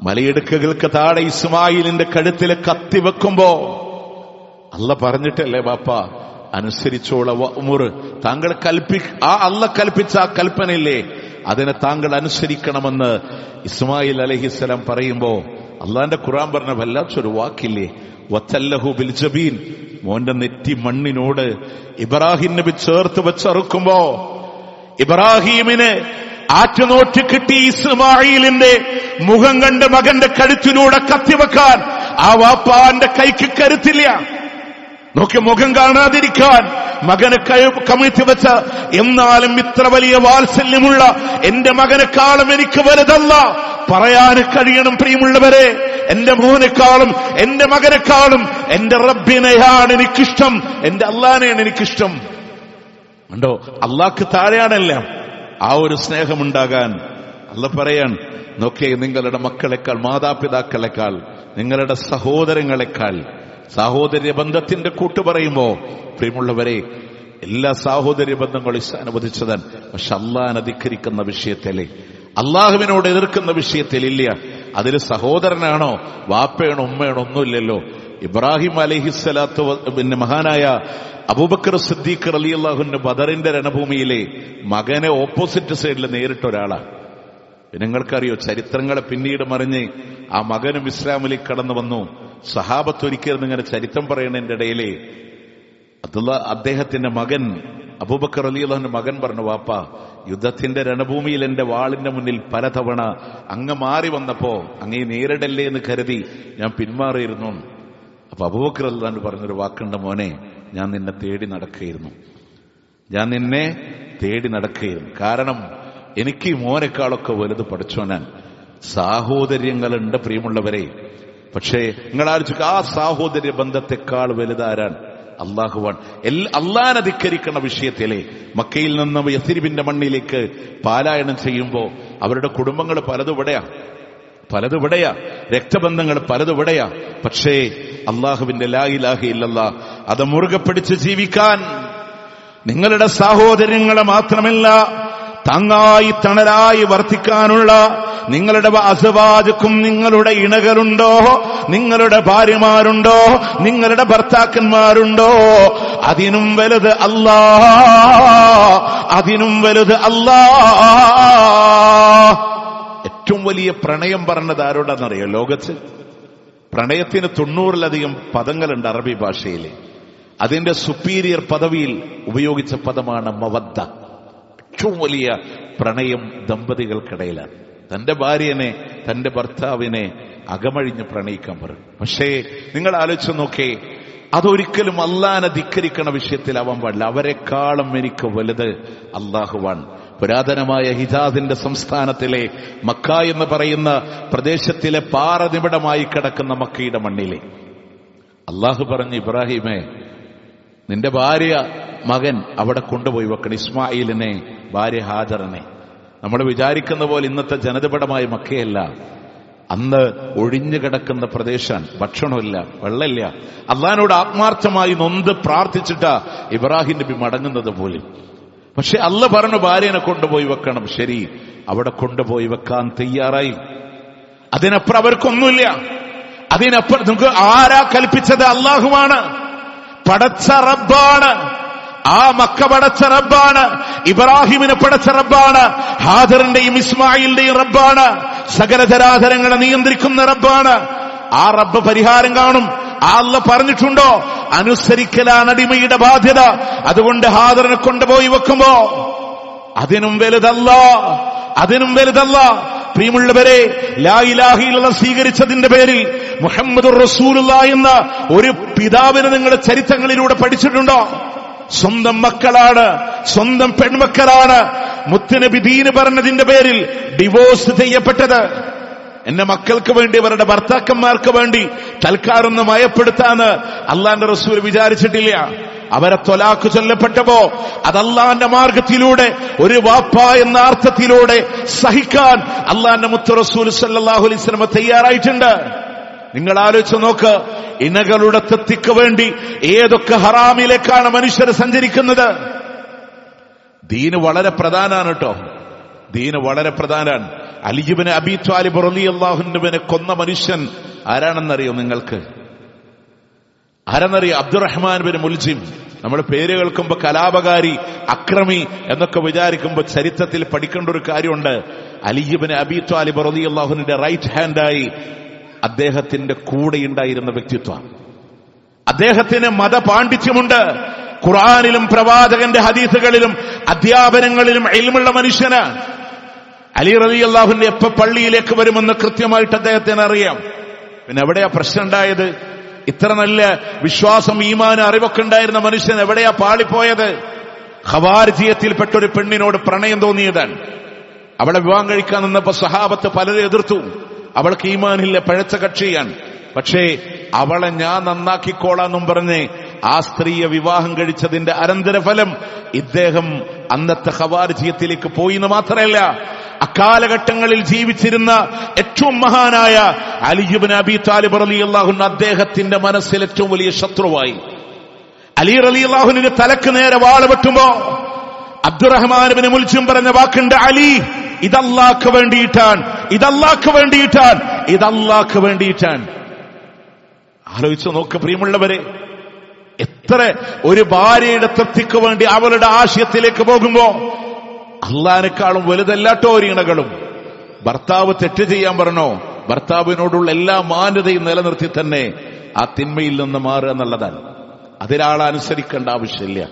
മലയിടുക്കുകൾക്ക് താഴെ ഇസ്മായിലിന്റെ കഴുത്തിലെ കത്തി വെക്കുമ്പോ അല്ല പറഞ്ഞിട്ടല്ലേ ബാപ്പ അനുസരിച്ചോള ഉമർ, താങ്കൾ ആ അല്ല കൽപ്പിച്ച ആ കൽപ്പനയില്ലേ, അതിനെ താങ്കൾ അനുസരിക്കണമെന്ന് ഇസ്മായിൽ അലൈഹിസ്സലാം പറയുമ്പോ അള്ളാന്റെ ഖുർആൻ പറഞ്ഞ വല്ലാത്തൊരു വാക്കില്ലേ, വത്തല്ലഹു ബിൽ ജബീൻ, മോന്റെ നെറ്റി മണ്ണിനോട് ഇബ്രാഹിം നബി ചേർത്ത് വെച്ചറുക്കുമ്പോ ഇബ്രാഹീമിന് ആറ്റുനോറ്റ് കിട്ടി ഇസ്മായിലിന്റെ മുഖം കണ്ട് മകന്റെ കഴുത്തിലൂടെ കത്തിവെക്കാൻ ആ വാപ്പാന്റെ കൈക്ക് കരുത്തില്ല. നോക്കി, മുഖം കാണാതിരിക്കാൻ മകനെ കമിഴ്ത്തി വെച്ച, എന്നാലും ഇത്ര വലിയ വാത്സല്യമുള്ള എന്റെ മകനെക്കാളും എനിക്ക് വലുതല്ല പറയാൻ കഴിയണം. പ്രിയമുള്ളവരെ, എന്റെ മോനെക്കാളും എന്റെ മകനെക്കാളും എന്റെ റബ്ബിനെയാണ് എനിക്കിഷ്ടം, എന്റെ അള്ളാനെയാണ് എനിക്കിഷ്ടം. ഉണ്ടോ? അള്ളാഹ്ക്ക് താഴെയാണെല്ലാം. ആ ഒരു സ്നേഹമുണ്ടാകാൻ അള്ളാഹ് പറയാൻ, നോക്കിയേ, നിങ്ങളുടെ മക്കളെക്കാൾ, മാതാപിതാക്കളെക്കാൾ, നിങ്ങളുടെ സഹോദരങ്ങളെക്കാൾ, സാഹോദര്യ ബന്ധത്തിന്റെ കൂട്ടു പറയുമ്പോ പ്രിയമുള്ളവരെ, എല്ലാ സാഹോദര്യ ബന്ധങ്ങളും അനുവദിച്ചതാണ്. പക്ഷെ അള്ളാഹിനെ ധിക്കരിക്കുന്ന വിഷയത്തിലെ, അള്ളാഹുവിനോട് എതിർക്കുന്ന വിഷയത്തിൽ ഇല്ല. അതിൽ സഹോദരനാണോ വാപ്പയാണോ ഉമ്മയാണോ ഒന്നുമില്ലല്ലോ. ഇബ്രാഹിം അലൈഹിസ്സലാത്തു പിന്നെ മഹാനായ അബൂബക്കർ സിദ്ദീഖ് റളിയല്ലാഹുവിന്റെ ബദറിന്റെ രണഭൂമിയിലെ മകനെ ഓപ്പോസിറ്റ് സൈഡിൽ നേരിട്ട ഒരാളാണ്. നിങ്ങൾക്കറിയോ, ചരിത്രങ്ങളെ പിന്നീട് മറിഞ്ഞ് ആ മകനും ഇസ്ലാമിലേക്ക് കടന്നു വന്നു. സഹാബത്ത് ഒരിക്കലും ഇങ്ങനെ ചരിത്രം പറയുന്നതിന്റെ ഇടയിലെ അദ്ദേഹത്തിന്റെ മകൻ അബൂബക്കർ റളിയല്ലാഹുവിന്റെ മകൻ പറഞ്ഞു, വാപ്പ, യുദ്ധത്തിന്റെ രണഭൂമിയിൽ എന്റെ വാളിന്റെ മുന്നിൽ പലതവണ അങ്ങ് മാറി വന്നപ്പോ അങ്ങേ നേരിടല്ലേ എന്ന് കരുതി ഞാൻ പിന്മാറിയിരുന്നു. അപ്പൊ അബൂബക്കർ റളിയല്ലാഹു പറഞ്ഞൊരു വാക്കുണ്ട്, മോനെ, ഞാൻ നിന്നെ തേടി നടക്കുകയായിരുന്നു. കാരണം എനിക്ക് ഈ മോനേക്കാളൊക്കെ വലുത് പഠിച്ചോനാൻ. സാഹോദര്യങ്ങളുണ്ട് പ്രിയമുള്ളവരെ. പക്ഷേ നിങ്ങൾ ആലോചിക്കുക, ആ സാഹോദര്യ ബന്ധത്തെക്കാൾ വലുതാരാൻ? അള്ളാഹുവാൻ. അള്ളാഹിനെ ധിക്കരിക്കുന്ന വിഷയത്തിലെ മക്കയിൽ നിന്ന് യസ്രിബിന്റെ മണ്ണിലേക്ക് പാലായനം ചെയ്യുമ്പോ അവരുടെ കുടുംബങ്ങൾ പലതുവിടെയാ, രക്തബന്ധങ്ങൾ പലതുവിടെയാ. പക്ഷേ അള്ളാഹുവിന്റെ ലാ ഇലാഹ ഇല്ലല്ലാഹ് അത് മുറുകെ പിടിച്ച് ജീവിക്കാൻ നിങ്ങളുടെ സഹോദരങ്ങളെ മാത്രമല്ല താങ്ങായി തണലായി വർത്തിക്കാനുള്ള നിങ്ങളുടെ അസ്വാജുക്കും നിങ്ങളുടെ ഇണകളുണ്ടോ, നിങ്ങളുടെ ഭാര്യമാരുണ്ടോ, നിങ്ങളുടെ ഭർത്താക്കന്മാരുണ്ടോ, അതിനും വലുത് അല്ലാഹ്. ഏറ്റവും വലിയ പ്രണയം പറഞ്ഞത് ആരോടാണെന്നറിയോ? ലോകത്ത് പ്രണയത്തിന് 90-ലധികം പദങ്ങളുണ്ട് അറബി ഭാഷയിൽ. അതിന്റെ സുപ്പീരിയർ പദവിയിൽ ഉപയോഗിച്ച പദമാണ് മവദ്ദ. ഏറ്റവും വലിയ പ്രണയം ദമ്പതികൾക്കിടയിലാണ്. തന്റെ ഭാര്യനെ, തന്റെ ഭർത്താവിനെ അകമഴിഞ്ഞ് പ്രണയിക്കാൻ പറയും. പക്ഷേ നിങ്ങൾ ആലോചിച്ച് നോക്കേ, അതൊരിക്കലും അല്ലാഹനെ ധിക്കരിക്കണ വിഷയത്തിലാവാൻ പാടില്ല. അവരെക്കാളും എനിക്ക് വലുത് അല്ലാഹുവാണ്. പുരാതനമായ ഹിജാസിന്റെ സംസ്ഥാനത്തിലെ മക്ക എന്ന് പറയുന്ന പ്രദേശത്തിലെ പാറനിബിഡമായി കിടക്കുന്ന മക്കയുടെ മണ്ണിലെ അല്ലാഹു പറഞ്ഞു, ഇബ്രാഹിമേ, നിന്റെ ഭാര്യ മകൻ അവിടെ കൊണ്ടുപോയി വെക്കണം, ഇസ്മായിലിനെ, ഭാര്യ ഹാജറിനെ. നമ്മൾ വിചാരിക്കുന്ന പോലെ ഇന്നത്തെ ജനതപടമായ മക്കയല്ല. അന്ന് ഒഴിഞ്ഞു കിടക്കുന്ന പ്രദേശമാണ്. ഭക്ഷണമില്ല, വെള്ളമില്ല. അള്ളാഹിനോട് ആത്മാർത്ഥമായി നൊന്ത് പ്രാർത്ഥിച്ചിട്ടാ ഇബ്രാഹിം നബി മടങ്ങുന്നത് പോലും. പക്ഷെ അള്ള പറഞ്ഞു ഭാര്യനെ കൊണ്ടുപോയി വെക്കണം. ശരി, അവിടെ കൊണ്ടുപോയി വെക്കാൻ തയ്യാറായി. അതിനപ്പുറം അവർക്കൊന്നുമില്ല. അതിനപ്പുറം നമുക്ക് ആരാ കൽപ്പിച്ചത്? അള്ളാഹുവാണ്, പടച്ച റബ്ബാണ്. ആ മക്ക പടച്ച റബ്ബാണ്, ഇബ്രാഹിമിനെ പടച്ച റബ്ബാണ്, ഹാജറിന്റെയും ഇസ്മായിലിന്റെയും റബ്ബാണ്, സകല ചരാചരങ്ങളെ നിയന്ത്രിക്കുന്ന റബ്ബാണ്. ആ റബ്ബ് പരിഹാരം കാണും. ആ അല്ലാഹ് പറഞ്ഞിട്ടുണ്ടോ? അനുസരിക്കലാണ് അടിമയുടെ ബാധ്യത. അതുകൊണ്ട് ഹാജറിനെ കൊണ്ടുപോയി വെക്കുമ്പോ അതിനും വലുതല്ല. പ്രിയമുള്ളവരെ, ലാ ഇലാഹ ഇല്ലല്ലാഹ് സ്വീകരിച്ചതിന്റെ പേരിൽ മുഹമ്മദുർ റസൂലുള്ളാഹി എന്ന ഒരു പിതാവിനെ നിങ്ങളുടെ ചരിത്രങ്ങളിലൂടെ പഠിച്ചിട്ടുണ്ടോ? സ്വന്തം മക്കളാണ്, സ്വന്തം പെൺമക്കളാണ് മുത്തുനബി ദീന് പറഞ്ഞതിന്റെ പേരിൽ ഡിവോഴ്സ് ചെയ്യപ്പെട്ടത്. എന്റെ മക്കൾക്ക് വേണ്ടി, അവരുടെ ഭർത്താക്കന്മാർക്ക് വേണ്ടി തൽക്കാലം മയപ്പെടുത്താന്ന് അള്ളാന്റെ റസൂൽ വിചാരിച്ചിട്ടില്ല. അവരെ ത്വലാഖ് ചൊല്ലപ്പെട്ടപ്പോ അത് അള്ളാന്റെ മാർഗത്തിലൂടെ, ഒരു വാപ്പ എന്ന അർത്ഥത്തിലൂടെ സഹിക്കാൻ അള്ളാന്റെ മുത്ത് റസൂൽ സല്ലല്ലാഹു അലൈഹി വസല്ലം തയ്യാറായിട്ടുണ്ട്. നിങ്ങൾ ആലോചിച്ച് നോക്ക്, ഇണകളുടെ തൃപ്തിക്ക് വേണ്ടി ഏതൊക്കെ ഹറാമിലേക്കാണ് മനുഷ്യർ സഞ്ചരിക്കുന്നത്. ദീന് വളരെ പ്രധാനമാണ് കേട്ടോ, ദീന് വളരെ പ്രധാനമാണ്. അലി ഇബ്നു അബീ ത്വാലിബ് റളിയല്ലാഹു അൻഹുവിനെ കൊന്ന മനുഷ്യൻ ആരാണെന്നറിയോ നിങ്ങൾക്ക്? ആരെന്നറിയോ? Abdulrahman bin മുൽജിം. നമ്മൾ പേര് കേൾക്കുമ്പോ കലാപകാരി, അക്രമി എന്നൊക്കെ വിചാരിക്കുമ്പോ ചരിത്രത്തിൽ പഠിക്കേണ്ട ഒരു കാര്യമുണ്ട്. അലി ഇബ്നു അബീ ത്വാലിബ് റളിയല്ലാഹു അൻഹുവിന്റെ റൈറ്റ് ഹാൻഡായി അദ്ദേഹത്തിന്റെ കൂടെയുണ്ടായിരുന്ന വ്യക്തിത്വം. അദ്ദേഹത്തിന് മതപാണ്ഡിത്യമുണ്ട്. ഖുർആനിലും പ്രവാചകന്റെ ഹദീസുകളിലും അധ്യാപനങ്ങളിലും ഇൽമുള്ള മനുഷ്യന്. അലി റളിയല്ലാഹുവിന്റെ എപ്പോ പള്ളിയിലേക്ക് വരുമെന്ന് കൃത്യമായിട്ട് അദ്ദേഹത്തിന് അറിയാം. പിന്നെ എവിടെയാ പ്രശ്നം ഉണ്ടായത്? ഇത്ര നല്ല വിശ്വാസം, ഈമാനും അറിവൊക്കെ ഉണ്ടായിരുന്ന മനുഷ്യൻ എവിടെയാ പാളിപ്പോയത്? ഖവാരിജിയത്തിൽപ്പെട്ട ഒരു പെണ്ണിനോട് പ്രണയം തോന്നിയതാണ്. അവളെ വിവാഹം കഴിക്കാൻ നിന്നപ്പോ സഹാബത്ത് പലരും എതിർത്തു. അവൾക്ക് ഈമാനില്ല, പഴച്ച കക്ഷിയാണ്. പക്ഷേ അവളെ ഞാൻ നന്നാക്കിക്കോളാന്നും പറഞ്ഞ് ആ സ്ത്രീയെ വിവാഹം കഴിച്ചതിന്റെ അനന്തരഫലം ഇദ്ദേഹം അന്നത്തെ ഖവാരിജിയത്തിലേക്ക് പോയി എന്ന് മാത്രമല്ല, അക്കാലഘട്ടങ്ങളിൽ ജീവിച്ചിരുന്ന ഏറ്റവും മഹാനായ അലി ഇബ്നു അബീ ത്വാലിബ് റളിയല്ലാഹു അൻഹു അദ്ദേഹത്തിന്റെ മനസ്സിൽ ഏറ്റവും വലിയ ശത്രുവായി. അലി റളിയല്ലാഹുവിന്റെ തലക്ക് നേരെ വാള് വെട്ടുമ്പോ അബ്ദുറഹ്മാൻ ഇബ്നു മുൽജിം പറഞ്ഞ വാക്കുണ്ട്, അലി, ഇതല്ലാഹ്ക്ക് വേണ്ടിയിട്ടാണ്, ഇതല്ലാഹ്ക്ക് വേണ്ടിയിട്ടാണ്, ഇതല്ലാഹ്ക്ക് വേണ്ടിയിട്ടാണ്. ആലോചിച്ചു നോക്ക് പ്രിയമുള്ളവരെ, എത്ര ഒരു ഭാര്യയുടെ തൃപ്തിക്ക് വേണ്ടി അവളുടെ ആശയത്തിലേക്ക് പോകുമ്പോ അള്ളാഹിനെക്കാളും വലുതല്ലാട്ടോ ഒരിണകളും. ഭർത്താവ് തെറ്റ് ചെയ്യാൻ പറഞ്ഞോ, ഭർത്താവിനോടുള്ള എല്ലാ മാന്യതയും നിലനിർത്തി തന്നെ ആ തിന്മയിൽ നിന്ന് മാറുക എന്നുള്ളതാണ്. അതിലാളെ അനുസരിക്കേണ്ട ആവശ്യമില്ല.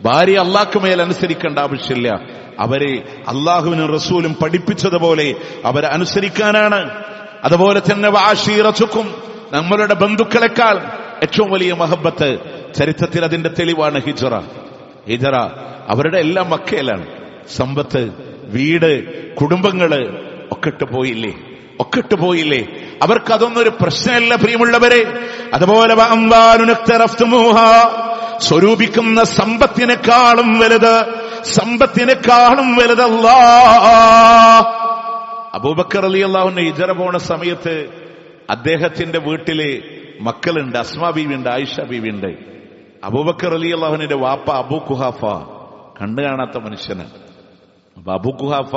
ഭാര്യ അള്ളാഹ്ക്ക് മേൽ അനുസരിക്കേണ്ട ആവശ്യമില്ല. അവരെ അള്ളാഹുവിനും റസൂലും പഠിപ്പിച്ചതുപോലെ അവരെ അനുസരിക്കാനാണ്. അതുപോലെ തന്നെ വാശീറച്ചുക്കും, നമ്മളുടെ ബന്ധുക്കളെക്കാൾ ഏറ്റവും വലിയ മഹബത്ത്. ചരിത്രത്തിൽ അതിന്റെ തെളിവാണ് ഹിജറ. അവരുടെ എല്ലാം മക്കയിലാണ്. സമ്പത്ത്, വീട്, കുടുംബങ്ങള് ഒക്കെ ഇട്ട് പോയില്ലേ? അവർക്ക് അതൊന്നൊരു പ്രശ്നമല്ല പ്രിയമുള്ളവരെ. അതുപോലെ സ്വരൂപിക്കുന്ന സമ്പത്തിനേക്കാളും വലുത് അല്ലാഹ്. അബൂബക്കർ റളിയല്ലാഹു അൻഹു ഹിജ്റ പോണ സമയത്ത് അദ്ദേഹത്തിന്റെ വീട്ടില് മക്കളുണ്ട്. അസ്മാ ബീവി ഉണ്ട്, ആയിഷ ബീവി ഉണ്ട്. അബൂബക്കർ റളിയല്ലാഹു അൻഹുവിന്റെ വാപ്പ അബൂ ഖുഹാഫ കണ്ടു കാണാത്ത മനുഷ്യനാണ്. അപ്പൊ അബൂ ഖുഹാഫ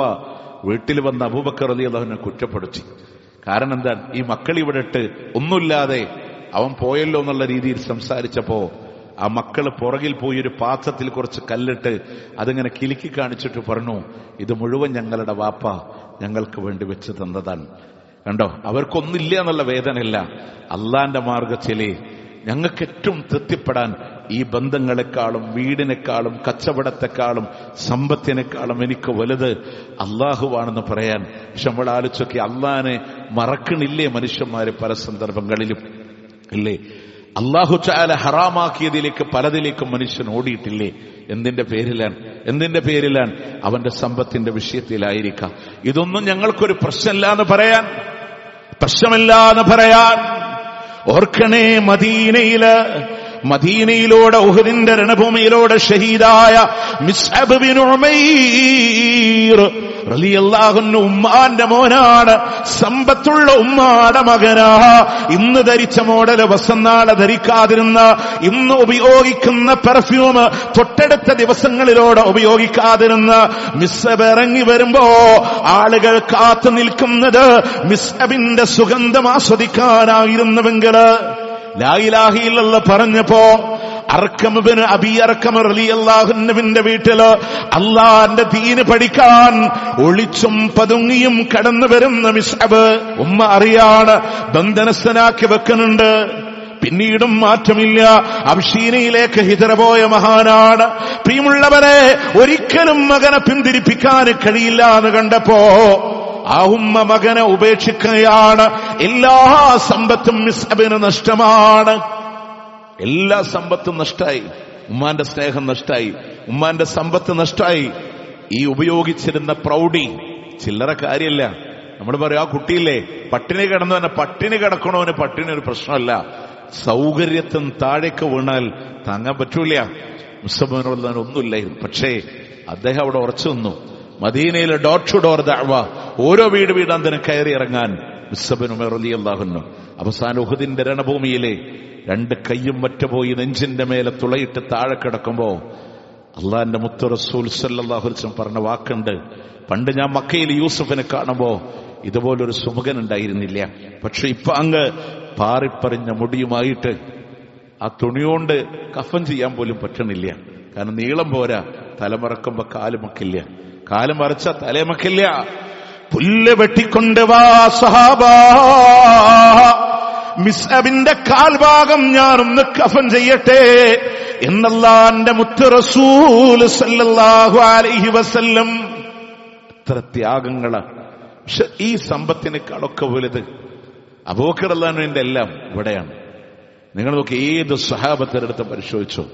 വീട്ടിൽ വന്ന് അബൂബക്കർ റളിയല്ലാഹു അൻഹുവിനെ കുറ്റപ്പെടുത്തി. കാരണം എന്താണ്? ഈ മക്കൾ ഇവിടെ ഇട്ട് ഒന്നുമില്ലാതെ അവൻ പോയല്ലോ എന്നുള്ള രീതിയിൽ സംസാരിച്ചപ്പോ ആ മക്കള് പുറകിൽ പോയി ഒരു പാത്രത്തിൽ കുറച്ച് കല്ലിട്ട് അതിങ്ങനെ കിലുക്കി കാണിച്ചിട്ട് പറഞ്ഞു, ഇത് മുഴുവൻ ഞങ്ങളുടെ വാപ്പ ഞങ്ങൾക്ക് വേണ്ടി വെച്ച് തന്നതാണ്. കണ്ടോ, അവർക്കൊന്നില്ല എന്നുള്ള വേദനയില്ല. അള്ളാന്റെ മാർഗത്തിലെ ഞങ്ങൾക്ക് ഏറ്റവും തൃപ്തിപ്പെടാൻ ഈ ബന്ധങ്ങളെക്കാളും വീടിനേക്കാളും കച്ചവടത്തെക്കാളും സമ്പത്തിനേക്കാളും എനിക്ക് വലുത് അള്ളാഹുവാണെന്ന് പറയാൻ. പക്ഷെ നമ്മൾ ആലോചിച്ചൊക്കെ അള്ളാനെ മറക്കണില്ലേ മനുഷ്യന്മാര് പല സന്ദർഭങ്ങളിലും ഇല്ലേ? അള്ളാഹു തആല ഹറാമാക്കിയതിലേക്ക് പലതിലേക്കും മനുഷ്യൻ ഓടിയിട്ടില്ലേ? എന്തിന്റെ പേരിലാണ്? അവന്റെ സമ്പത്തിന്റെ വിഷയത്തിലായിരിക്കാം. ഇതൊന്നും ഞങ്ങൾക്കൊരു പ്രശ്നമില്ലാന്ന് പറയാൻ ഓർക്കണേ, മദീനയിലൂടെ ഉഹദിന്റെ രണഭൂമിയിലൂടെ ഷഹീദായ മിസ്അബ് ബിൻ ഉമൈർ റളിയല്ലാഹു അൻഹു ഉമ്മാന്റെ മോനാണ്. സമ്പത്തുള്ള ഉമ്മാടെ മകനാ. ഇന്ന് ധരിച്ച മോഡല് വസന്നാളെ ധരിക്കാതിരുന്ന, ഇന്ന് ഉപയോഗിക്കുന്ന പെർഫ്യൂം തൊട്ടടുത്ത ദിവസങ്ങളിലൂടെ ഉപയോഗിക്കാതിരുന്ന മിസ്അബ് ഇറങ്ങി വരുമ്പോ ആളുകൾ കാത്തു നിൽക്കുന്നത് മിസ്അബിന്റെ സുഗന്ധം ആസ്വദിക്കാനായിരുന്നുവെങ്കിൽ ലാ ഇലാഹ ഇല്ലല്ലാഹ് പറഞ്ഞപ്പോ അർഖം ഇബ്നു അബീ അർഖം റളിയല്ലാഹു അൻഹുവിന്റെ വീട്ടില് അള്ളാന്റെ ദീന് പഠിക്കാൻ ഒളിച്ചും പതുങ്ങിയും കടന്നു വരുന്ന മിസ്അബ് ഉമ്മ അറിയാണ്, ബന്ധനസ്ഥനാക്കി വെക്കുന്നുണ്ട്. പിന്നീടും മാറ്റമില്ല. അബ്ശീനയിലേക്ക് ഹിജറ പോയ മഹാനാണ്. പ്രിയമുള്ളവരെ, ഒരിക്കലും മകനെ പിന്തിരിപ്പിക്കാൻ കഴിയില്ല എന്ന് കണ്ടപ്പോ ആ ഉമ്മ മകനെ ഉപേക്ഷിക്കുകയാണ്. എല്ലാ സമ്പത്തും മിസ്അബിന് നഷ്ടമാണ്. എല്ലാ സമ്പത്തും നഷ്ടായി. ഉമ്മാന്റെ സ്നേഹം നഷ്ടായി, ഉമ്മാന്റെ സമ്പത്ത് നഷ്ടായി. ഈ ഉപയോഗിച്ചിരുന്ന പ്രൗഢി ചില്ലറ കാര്യമല്ല. നമ്മൾ പറയും, ആ കുട്ടിയില്ലേ പട്ടിണി കിടന്നു തന്നെ, പട്ടിണി കിടക്കണോന് പട്ടിണി ഒരു പ്രശ്നമല്ല. സൗകര്യത്തിന് താഴേക്ക് വീണാൽ താങ്ങാൻ പറ്റൂല. മുസ്തഫ ഒന്നുമില്ലായിരുന്നു. പക്ഷേ അദ്ദേഹം അവിടെ ഉറച്ചു നിന്നു. മദീനയിലെ ഡോർ ടു ഡോർ ദഅവ, ഓരോ വീടാന്തരം കയറി ഇറങ്ങാൻ മുസ്അബ് ബിൻ ഉമൈർ റളിയല്ലാഹു അൻഹു. അവസാനം ഉഹദിന്റെ രണഭൂമിയിലെ രണ്ട് കയ്യും വറ്റപോയി നെഞ്ചിന്റെ മേലെ തുളയിട്ട് താഴെ കിടക്കുമ്പോ അള്ളാന്റെ മുത്ത് റസൂൽ സല്ലല്ലാഹു അലൈഹി വസല്ലം പറഞ്ഞ വാക്കുണ്ട്, പണ്ട് ഞാൻ മക്കയിൽ യൂസുഫിനെ കാണുമ്പോ ഇതുപോലൊരു സുമുഖൻ ഉണ്ടായിരുന്നില്ല. പക്ഷെ ഇപ്പൊ അങ്ങ് പാറിപ്പറിഞ്ഞ മുടിയുമായിട്ട് ആ തുണിയോണ്ട് കഫൻ ചെയ്യാൻ പോലും പറ്റണില്ല. കാരണം നീളം പോരാ, തലമറക്കുമ്പോ കാലുമക്കില്ല, കാല് മറിച്ച തലമക്കില്ല. പുല്ല് വെട്ടിക്കൊണ്ട് വാ സഹാബാ, മിസ്അബിന്റെ കാൽഭാഗം ഞാനൊന്ന് കഫൻ ചെയ്യട്ടെ എന്നല്ലാന്റെ മുത്ത് റസൂൽ സല്ലല്ലാഹു അലൈഹി വസല്ലം. എത്ര ത്യാഗങ്ങളാ! പക്ഷെ ഈ സമ്പത്തിനേക്കാളൊക്കെ വലുത് അബൂബക്കർ റളിയല്ലാഹു അൻഹുവിന്റെ എല്ലാം ഇവിടെയാണ്. നിങ്ങൾ നോക്കി, ഏത് സ്വഹാബത്തിനടുത്ത് പരിശോധിച്ചോ,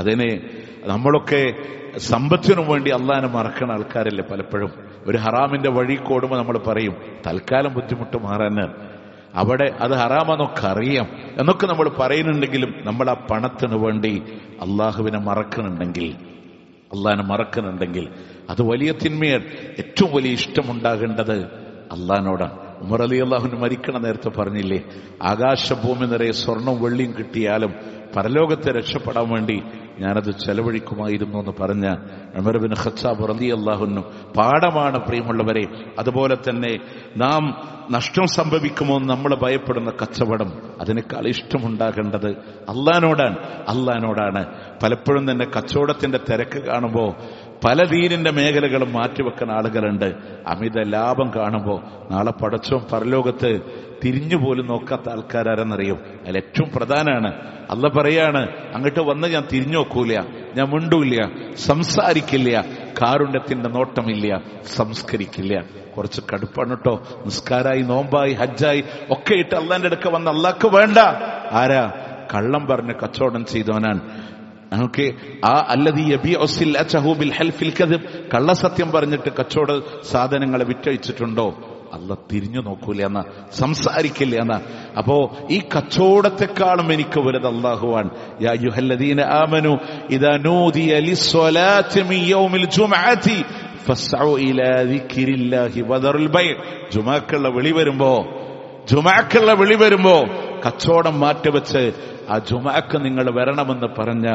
അതിനെ നമ്മളൊക്കെ സമ്പത്തിനു വേണ്ടി അള്ളാനെ മറക്കണ ആൾക്കാരല്ലേ പലപ്പോഴും. ഒരു ഹറാമിന്റെ വഴി കൂടുമ്പോൾ നമ്മൾ പറയും തൽക്കാലം ബുദ്ധിമുട്ട് മാറാന്, അവിടെ അത് ഹറാമെന്നൊക്കെ അറിയാം എന്നൊക്കെ നമ്മൾ പറയുന്നുണ്ടെങ്കിലും നമ്മൾ ആ പണത്തിനു വേണ്ടി അള്ളാഹുവിനെ മറക്കുന്നുണ്ടെങ്കിൽ അത് വലിയ തിന്മയാണ്. ഏറ്റവും വലിയ ഇഷ്ടമുണ്ടാകേണ്ടത് അള്ളാഹിനോടാണ്. ഉമർ റളിയല്ലാഹു അൻഹു മരിക്കണ നേരത്തെ പറഞ്ഞില്ലേ, ആകാശഭൂമി നിറയെ സ്വർണം വെള്ളിയും കിട്ടിയാലും പരലോകത്തെ രക്ഷപ്പെടാൻ വേണ്ടി ഞാനത് ചെലവഴിക്കുമായിരുന്നു എന്ന് പറഞ്ഞ ഉമർ ബിൻ ഖത്താബ് റളിയല്ലാഹു അൻഹു പാഠമാണ് പ്രിയമുള്ളവരെ. അതുപോലെ തന്നെ നാം നഷ്ടം സംഭവിക്കുമോ എന്ന് നമ്മൾ ഭയപ്പെടുന്ന കച്ചവടം, അതിനേക്കാൾ ഇഷ്ടമുണ്ടാകേണ്ടത് അള്ളാഹിനോടാണ്. പലപ്പോഴും തന്നെ കച്ചവടത്തിന്റെ തിരക്ക് കാണുമ്പോൾ പല ദീനിന്റെ മേഖലകളും മാറ്റിവെക്കുന്ന ആളുകളുണ്ട്. അമിത ലാഭം കാണുമ്പോൾ നാളെ പടച്ചോൻ പരലോകത്ത് തിരിഞ്ഞുപോലും നോക്കാത്ത ആൾക്കാരെന്നറിയും. അതിൽ ഏറ്റവും പ്രധാനമാണ് അള്ള പറയാണ്, അങ്ങോട്ട് വന്ന് ഞാൻ തിരിഞ്ഞു നോക്കൂല, ഞാൻ മിണ്ടൂല്ല, സംസാരിക്കില്ല, കാരുണ്യത്തിന്റെ നോട്ടമില്ല, സംസ്കരിക്കില്ല. കുറച്ച് കടുപ്പാണ് കേട്ടോ. നിസ്കാരായി, നോമ്പായി, ഹജ്ജായി ഒക്കെ ഇട്ട് അള്ളാന്റെ അടുക്ക വന്ന് അള്ളാഹ്ക്ക് വേണ്ട. ആരാ? കള്ളം പറഞ്ഞ് കച്ചവടം ചെയ്തവനാണ്. നമുക്ക് ആ അല്ലദീ യബീഉ സിൽഅതഹു ബിൽ ഹൽഫിൽ കദിബ്, കള്ളസത്യം പറഞ്ഞിട്ട് കച്ചവട സാധനങ്ങളെ വിറ്റഴിച്ചിട്ടുണ്ടോ? അല്ല തിരിഞ്ഞു നോക്കൂല എന്ന, സംസാരിക്കില്ല എന്ന. അപ്പോ ഈ കച്ചവടത്തെക്കാളും എനിക്ക് വലുത് അല്ലാഹുവാൻ. യാ അയ്യുഹല്ലദീന ആമനു ഇദാ നൂദിയ ലിസ്സലാത്തി മിൻ യൗമിൽ ജുംഅതി ഫസ്ഉ ഇലാ ദിക്രില്ലാഹി വദറുൽ ബൈ. ജുമാക്കുള്ള വിളി വരുമ്പോ കച്ചവടം മാറ്റിവെച്ച് ആ ജുമാക്ക് നിങ്ങൾ വരണമെന്ന് പറഞ്ഞ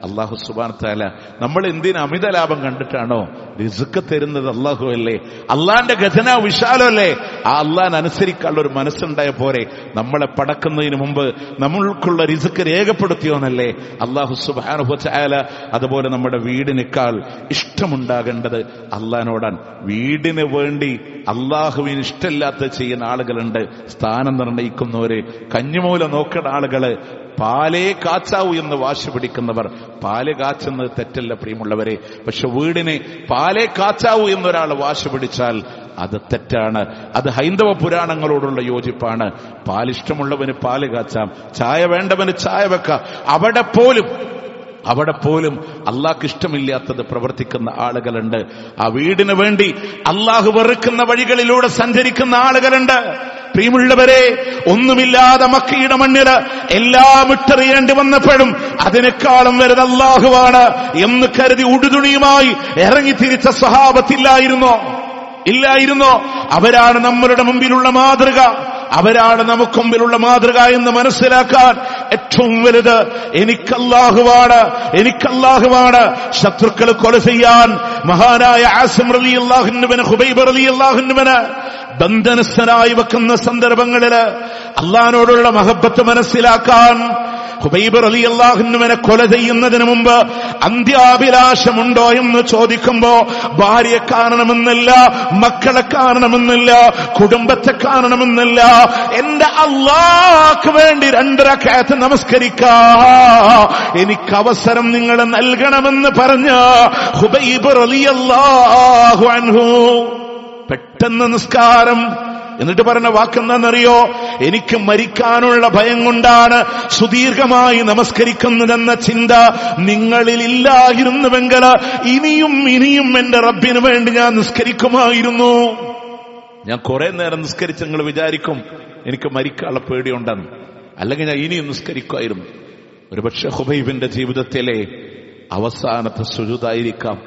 അല്ലാഹു സുബ്ഹാനഹു വ തആല നമ്മൾ എന്തിന് അമിത ലാഭം കണ്ടിട്ടാണോ? റിസ്ക് തരുന്നത് അല്ലാഹു അല്ലേ? അള്ളാന്റെ ഖജന വിശാലമല്ലേ? ആ അള്ളാഹനെ അനുസരിക്കാനുള്ള ഒരു മനസ്സുണ്ടായ പോരെ? നമ്മളെ പടക്കുന്നതിന് മുമ്പ് നമ്മൾക്കുള്ള റിസ്ക് രേഖപ്പെടുത്തിയോന്നല്ലേ അല്ലാഹു സുബ്ഹാനഹു വ തആല? അതുപോലെ നമ്മുടെ വീടിനേക്കാൾ ഇഷ്ടമുണ്ടാകേണ്ടത് അള്ളാഹിനോടാണ്. വീടിന് വേണ്ടി അള്ളാഹുവിന് ഇഷ്ടമില്ലാത്ത ചെയ്യുന്ന ആളുകളുണ്ട്. സ്ഥാനം നിർണയിക്കുന്നവര്, കഞ്ഞിമൂല നോക്കുന്ന ആളുകള്, പാലേ കാച്ചാവൂ എന്ന് വാശി പിടിക്കുന്നവർ. പാല് കാച്ചുന്നത് തെറ്റല്ല പ്രിയമുള്ളവരെ, പക്ഷെ വീടിന് പാലേ കാച്ചാവൂ എന്നൊരാൾ വാശി പിടിച്ചാൽ അത് തെറ്റാണ്. അത് ഹൈന്ദവ പുരാണങ്ങളോടുള്ള യോജിപ്പാണ്. പാലിഷ്ടമുള്ളവന് പാല് കാച്ചാം, ചായ വേണ്ടവന് ചായ വെക്കാം. അവിടെ പോലും അള്ളാഹ്ക്ക് ഇഷ്ടമില്ലാത്തത് പ്രവർത്തിക്കുന്ന ആളുകളുണ്ട്. ആ വീടിന് വേണ്ടി അള്ളാഹു വെറുക്കുന്ന വഴികളിലൂടെ സഞ്ചരിക്കുന്ന ആളുകളുണ്ട്. പ്രിയമുള്ളവരെ, ഒന്നുമില്ലാതെ മക്കയുടെ മണ്ണില് എല്ലാം ഇട്ടെറിയേണ്ടി വന്നപ്പോഴും അതിനേക്കാളും വലുത് അള്ളാഹുവാണ് എന്ന് കരുതി ഉടുതുണിയുമായി ഇറങ്ങി തിരിച്ച ഇല്ലായിരുന്നോ? അവരാണ് നമ്മളുടെ മുമ്പിലുള്ള മാതൃക. അവരാണ് നമുക്ക് മുമ്പിലുള്ള മാതൃക എന്ന് മനസ്സിലാക്കാൻ ഏറ്റവും വലുത് എനിക്കല്ലാഹുവാണ്. ശത്രുക്കൾ കൊല ചെയ്യാൻ മഹാനായ ആസിം റളിയല്ലാഹു അൻഹുവിനെ, ഖുബൈബ് റളിയല്ലാഹു അൻഹുവിനെ ബന്ധനസ്ഥനായി വെക്കുന്ന സന്ദർഭങ്ങളില് അള്ളാഹിനോടുള്ള മഹബത്ത് മനസ്സിലാക്കാൻ ഖുബൈബ് റളിയല്ലാഹു അൻഹുവിനെ കൊല ചെയ്യുന്നതിന് മുമ്പ് അന്ത്യാഭിലാഷമുണ്ടോ എന്ന് ചോദിക്കുമ്പോ ഭാര്യയെ കാണണമെന്നില്ല, മക്കളെ കാണണമെന്നില്ല, കുടുംബത്തെ കാണണമെന്നില്ല, എന്റെ അല്ലാഹ്ക്ക് വേണ്ടി 2 റക്അത്ത് നമസ്കരിക്കാ എനിക്ക് അവസരം നിങ്ങൾ നൽകണമെന്ന് പറഞ്ഞ ഖുബൈബ് റളിയല്ലാഹു അൻഹു പെട്ടെന്ന് നിസ്കാരം. എന്നിട്ട് പറഞ്ഞ വാക്കെന്താണെന്നറിയോ? എനിക്ക് മരിക്കാനുള്ള ഭയം കൊണ്ടാണ് സുദീർഘമായി നമസ്കരിക്കുന്നതെന്ന ചിന്ത നിങ്ങളിൽ ഇല്ലായിരുന്നുവെങ്കിൽ ഇനിയും എന്റെ റബ്ബിന് വേണ്ടി ഞാൻ നിസ്കരിക്കുമായിരുന്നു. ഞാൻ കുറെ നേരം നിസ്കരിച്ച് നിങ്ങൾ വിചാരിക്കും എനിക്ക് മരിക്കാനുള്ള പേടിയുണ്ടെന്ന്. അല്ലെങ്കിൽ ഞാൻ ഇനിയും നിസ്കരിക്കുമായിരുന്നു. ഒരുപക്ഷെ ഖുബൈബിന്റെ ജീവിതത്തിലെ അവസാനത്തെ സുജൂദായിരിക്കാം.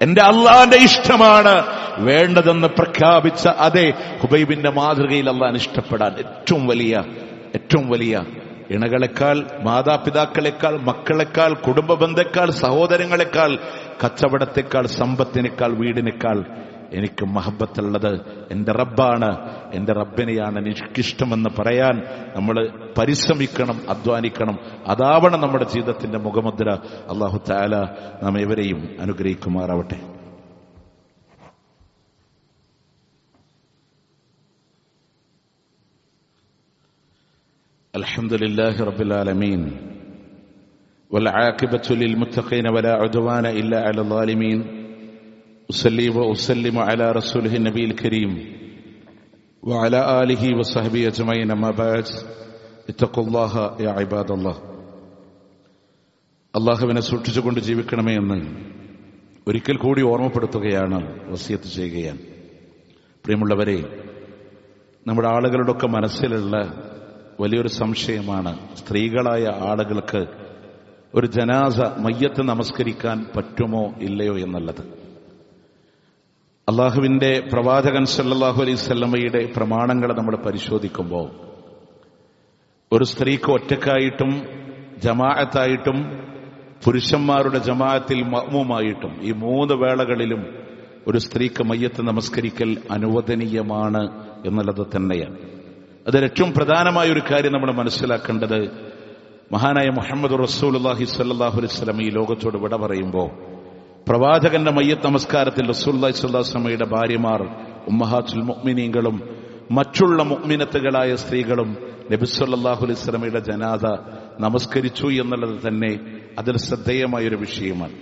എന്റെ അള്ളാന്റെ ഇഷ്ടമാണ് വേണ്ടതെന്ന് പ്രഖ്യാപിച്ച അതേ ഖുബൈബിന്റെ മാതൃകയിൽ അള്ളാഹ് ഇഷ്ടപ്പെടാൻ ഏറ്റവും വലിയ ഇണകളെക്കാൾ, മാതാപിതാക്കളെക്കാൾ, മക്കളെക്കാൾ, കുടുംബ ബന്ധേക്കാൾ, സഹോദരങ്ങളെക്കാൾ, കച്ചവടത്തെക്കാൾ, സമ്പത്തിനേക്കാൾ, വീടിനേക്കാൾ എനിക്ക് മഹബത്തുള്ളത് എന്റെ റബ്ബാണ്. എന്റെ റബ്ബിനെയാണ് എനിക്കിഷ്ടമെന്ന് പറയാൻ നമ്മൾ പരിശ്രമിക്കണം, അധ്വാനിക്കണം. അതാവണം നമ്മുടെ ജീവിതത്തിന്റെ മുഖമുദ്ര. അല്ലാഹു തആല നാം ഏവരെയും അനുഗ്രഹിക്കുമാറാവട്ടെ. അൽഹംദുലില്ലാഹി റബ്ബിൽ ആലമീൻ വൽ ആഖിബത്തു ലിൽ മുത്തഖീന വലാ ഉദ്വാന ഇല്ലാ അലൽ ളാലിമീൻ. ഉസല്ലി വഉസല്ലിമു അലാ റസൂലിഹിൻ നബിയിൽ കരീം വഅലാ ആലിഹി വസഹ്ബിഹി അജ്മഈൻ. അമ്മാ ബഅദ്. ഇത്തഖുല്ലാഹ യാ ഇബാദല്ലാഹ്. അല്ലാഹുവിനെ സൂക്ഷിച്ചുകൊണ്ട് ജീവിക്കണമേ എന്ന് ഒരിക്കൽ കൂടി ഓർമ്മപ്പെടുത്തുകയാണ്, വസിയത്ത് ചെയ്യുകയാണ്. പ്രിയമുള്ളവരെ, നമ്മുടെ ആളുകളുടെയൊക്കെ മനസ്സിലുള്ള വലിയൊരു സംശയമാണ് സ്ത്രീകളായ ആളുകൾക്ക് ഒരു ജനാസ, മയ്യത്ത് നമസ്കരിക്കാൻ പറ്റുമോ ഇല്ലയോ എന്നുള്ളത്. അള്ളാഹുവിന്റെ പ്രവാചകൻ സല്ലല്ലാഹു അലൈഹി വസല്ലമയുടെ പ്രമാണങ്ങൾ നമ്മൾ പരിശോധിക്കുമ്പോൾ ഒരു സ്ത്രീക്ക് ഒറ്റക്കായിട്ടും ജമാഅത്തായിട്ടും പുരുഷന്മാരുടെ ജമാഅത്തിൽ മഅ്മൂമായിട്ടും ഈ 3 വേളകളിലും ഒരു സ്ത്രീക്ക് മയ്യത്ത് നമസ്കരിക്കൽ അനുവദനീയമാണ് എന്നുള്ളത് തന്നെയാണ്. അതിൽ ഏറ്റവും പ്രധാനമായ ഒരു കാര്യം നമ്മൾ മനസ്സിലാക്കേണ്ടത്, മഹാനായ മുഹമ്മദ് റസൂലുള്ളാഹി സ്വല്ലല്ലാഹു അലൈഹി വസല്ലം ഈ ലോകത്തോട് വിട പറയുമ്പോൾ പ്രവാചകന്റെ മയ്യത്ത് നമസ്കാരത്തിൽ റസൂലുള്ളാഹി സ്വല്ലല്ലാഹു അലൈഹി വസല്ലമയുടെ ഭാര്യമാർ, ഉമ്മഹാത്തുൽ മുഅ്മിനീങ്ങളും മറ്റുള്ള മുഅ്മിനത്തുകളായ സ്ത്രീകളും നബി സല്ലല്ലാഹു അലൈഹി വസല്ലമയുടെ ജനാസ നമസ്കരിച്ചു എന്നുള്ളത് തന്നെ അതിൽ ശ്രദ്ധേയമായൊരു വിഷയമാണ്.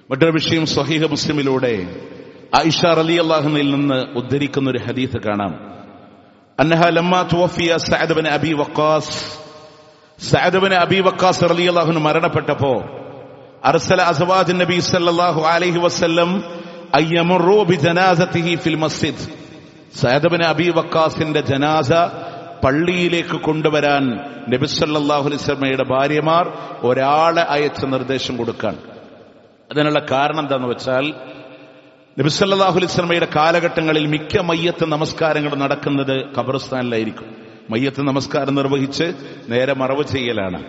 മറ്റൊരു വിഷയം, സ്വഹീഹ് മുസ്ലിമിലൂടെ ആയിഷ റളിയല്ലാഹു അൻഹയിൽ നിന്ന് ഉദ്ധരിക്കുന്ന ഒരു ഹദീസ് കാണാം. അന്നഹാ ലമ്മാ തുവഫിയ സഅദ് ഇബ്നു അബി വഖാസ് റളിയല്ലാഹു അൻഹു മരണപ്പെട്ടപ്പോ അർസല അസ്വാജ് നബി സല്ലല്ലാഹു അലൈഹി വസല്ലം അയ്യമറു ബിജനാസതിഹി ഫിൽ മസ്ജിദ്. സഅദ് ഇബ്നു അബി വഖാസിന്റെ ജനാസ പള്ളിയിലേക്ക് കൊണ്ടുവരാൻ നബി സല്ലല്ലാഹു അലൈഹി വസല്ലമയുടെ ഭാര്യമാർ ഒരാളെ അയച്ച് നിർദ്ദേശം കൊടുക്കാൻ. അതിനുള്ള കാരണം എന്താണെന്ന് വെച്ചാൽ, നബി സല്ലല്ലാഹു അലൈഹി വസല്ലമയുടെ കാലഘട്ടങ്ങളിൽ മിക്ക മയ്യത്ത് നമസ്കാരങ്ങൾ നടക്കുന്നത് ഖബർസ്ഥാനിലായിരിക്കും. മയ്യത്ത് നമസ്കാരം നിർവഹിച്ച് നേരെ മറവ് ചെയ്യലാണ്.